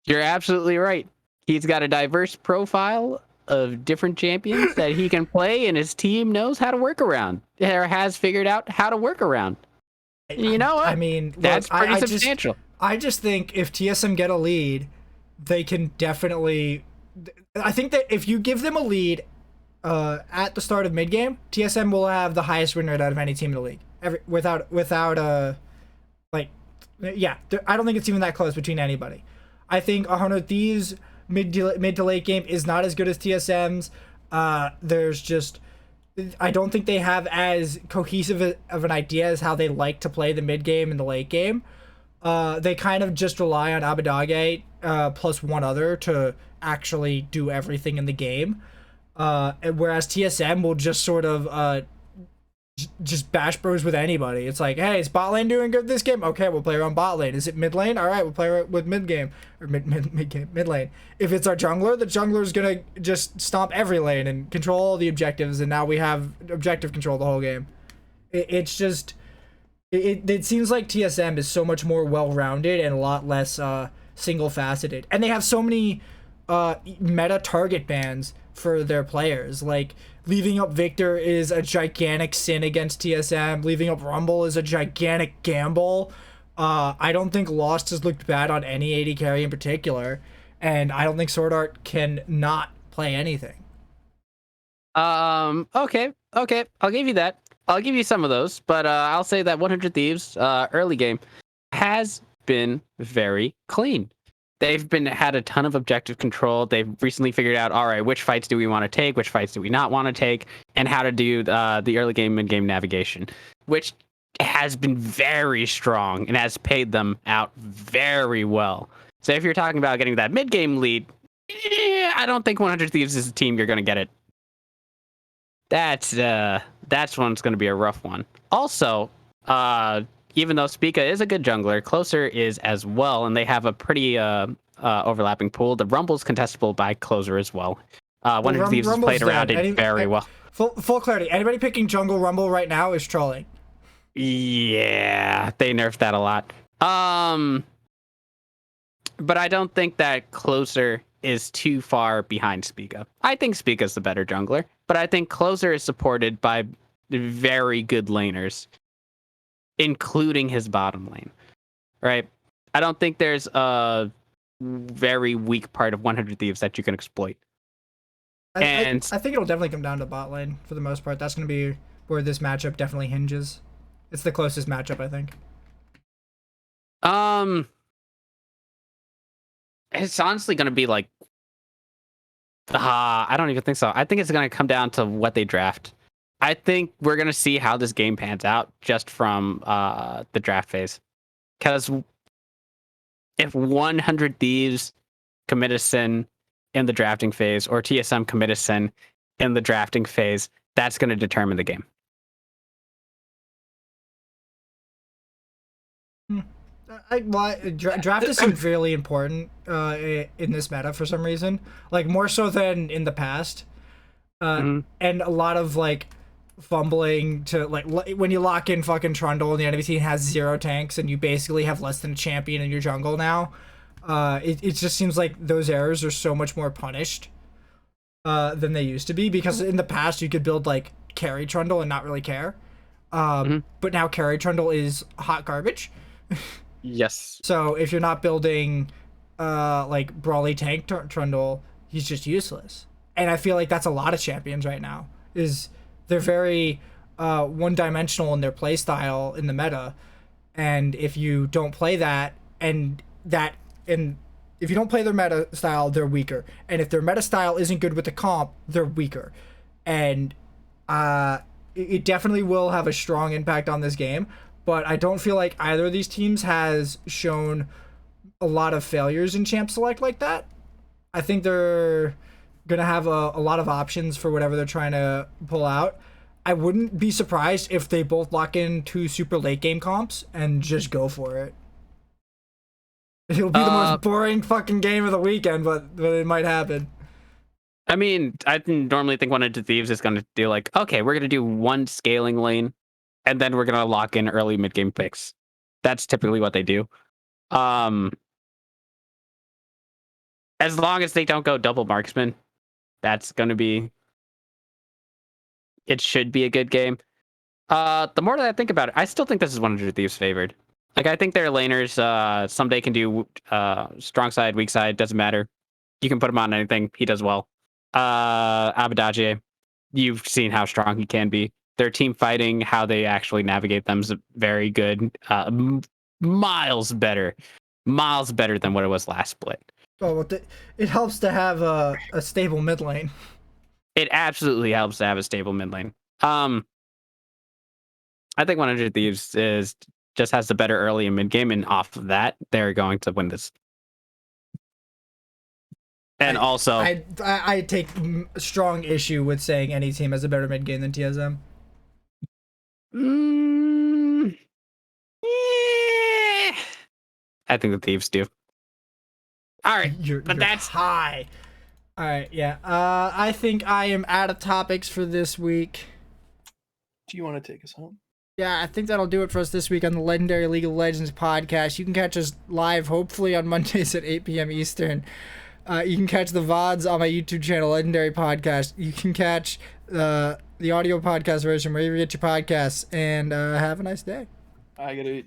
Speaker 2: You're absolutely right. He's got a diverse profile of different champions that he can play, and his team knows how to work around, or has figured out how to work around. You know what?
Speaker 3: I mean,
Speaker 2: That's
Speaker 3: look,
Speaker 2: pretty
Speaker 3: I
Speaker 2: substantial.
Speaker 3: I just think if TSM get a lead, they can definitely. I think that if you give them a lead at the start of mid game, TSM will have the highest win rate out of any team in the league. Without I don't think it's even that close between anybody. I think 100 Thieves mid to late game is not as good as TSM's. There's just. I don't think they have as cohesive of an idea as how they like to play the mid game and the late game. They kind of just rely on Abadage plus one other to actually do everything in the game. Whereas TSM will just sort of just bash bros with anybody. It's like, hey, is bot lane doing good this game? Okay, we'll play around bot lane. Is it mid lane? All right, we'll play with mid game or mid lane. If it's our jungler, the jungler's gonna just stomp every lane and control all the objectives, and now we have objective control the whole game. It's just it seems like TSM is so much more well-rounded and a lot less single-faceted, and they have so many meta target bans for their players. Like leaving up Victor is a gigantic sin against TSM. Leaving up Rumble is a gigantic gamble. I don't think Lost has looked bad on any AD carry in particular, and I don't think Sword Art can not play anything.
Speaker 2: Okay, I'll give you that. I'll give you some of those, but I'll say that 100 Thieves early game has been very clean. They've had a ton of objective control. They've recently figured out, all right, which fights do we want to take, which fights do we not want to take, and how to do the early game, mid game navigation, which has been very strong and has paid them out very well. So if you're talking about getting that mid game lead, I don't think 100 Thieves is a team you're going to get it. That's one's going to be a rough one. Also, even though Spica is a good jungler, Closer is as well, and they have a pretty overlapping pool. The Rumble's contestable by Closer as well. 100 Thieves has played around it very well.
Speaker 3: Full clarity. Anybody picking jungle Rumble right now is trolling.
Speaker 2: Yeah, they nerfed that a lot. But I don't think that Closer is too far behind Spica. I think Spica's the better jungler, but I think Closer is supported by very good laners, including his bottom lane, right? I don't think there's a
Speaker 5: very weak part of 100 Thieves that you can exploit.
Speaker 3: I think it'll definitely come down to bot lane for the most part. That's going to be where this matchup definitely hinges. It's the closest matchup, I think.
Speaker 5: It's honestly going to be like, I don't even think so. I think it's going to come down to what they draft. I think we're going to see how this game pans out just from the draft phase. Because if 100 Thieves commit a sin in the drafting phase, or TSM commit a sin in the drafting phase, that's going to determine the game.
Speaker 3: Draft is really important in this meta for some reason, like more so than in the past, and a lot of like fumbling to like when you lock in fucking Trundle and the enemy team has 0 tanks and you basically have less than a champion in your jungle now. It just seems like those errors are so much more punished than they used to be, because in the past you could build like carry Trundle and not really care, but now carry Trundle is hot garbage.
Speaker 5: Yes.
Speaker 3: So if you're not building like Brawly tank Trundle, he's just useless. And I feel like that's a lot of champions right now, is they're very one-dimensional in their play style in the meta. And if you don't play that, and if you don't play their meta style, they're weaker. And if their meta style isn't good with the comp, they're weaker. And it definitely will have a strong impact on this game. But I don't feel like either of these teams has shown a lot of failures in Champ Select like that. I think they're going to have a lot of options for whatever they're trying to pull out. I wouldn't be surprised if they both lock in 2 super late game comps and just go for it. It'll be the most boring fucking game of the weekend, but it might happen.
Speaker 5: I mean, I normally think 100 Thieves is going to do like, okay, we're going to do 1 scaling lane, and then we're going to lock in early mid-game picks. That's typically what they do. As long as they don't go double marksman, that's going to be... It should be a good game. The more that I think about it, I still think this is 100 Thieves favored. Like, I think their laners someday can do strong side, weak side, doesn't matter. You can put him on anything. He does well. Abaddon, you've seen how strong he can be. Their team fighting, how they actually navigate them is very good. Miles better than what it was last split.
Speaker 3: Oh, well, it helps to have a stable mid lane.
Speaker 5: It absolutely helps to have a stable mid lane. I think 100 Thieves just has the better early and mid game, and off of that, they're going to win this. And also,
Speaker 3: I take strong issue with saying any team has a better mid game than TSM.
Speaker 5: I think the Thieves do. All right,
Speaker 3: you're
Speaker 5: that's
Speaker 3: high. All right, yeah. I think I am out of topics for this week.
Speaker 4: Do you want to take us home?
Speaker 3: Yeah, I think that'll do it for us this week on the Legendary League of Legends podcast. You can catch us live, hopefully, on Mondays at 8 p.m. Eastern. You can catch the VODs on my YouTube channel, Legendary Podcast. You can catch the audio podcast version wherever you get your podcasts. And have a nice day.
Speaker 4: I gotta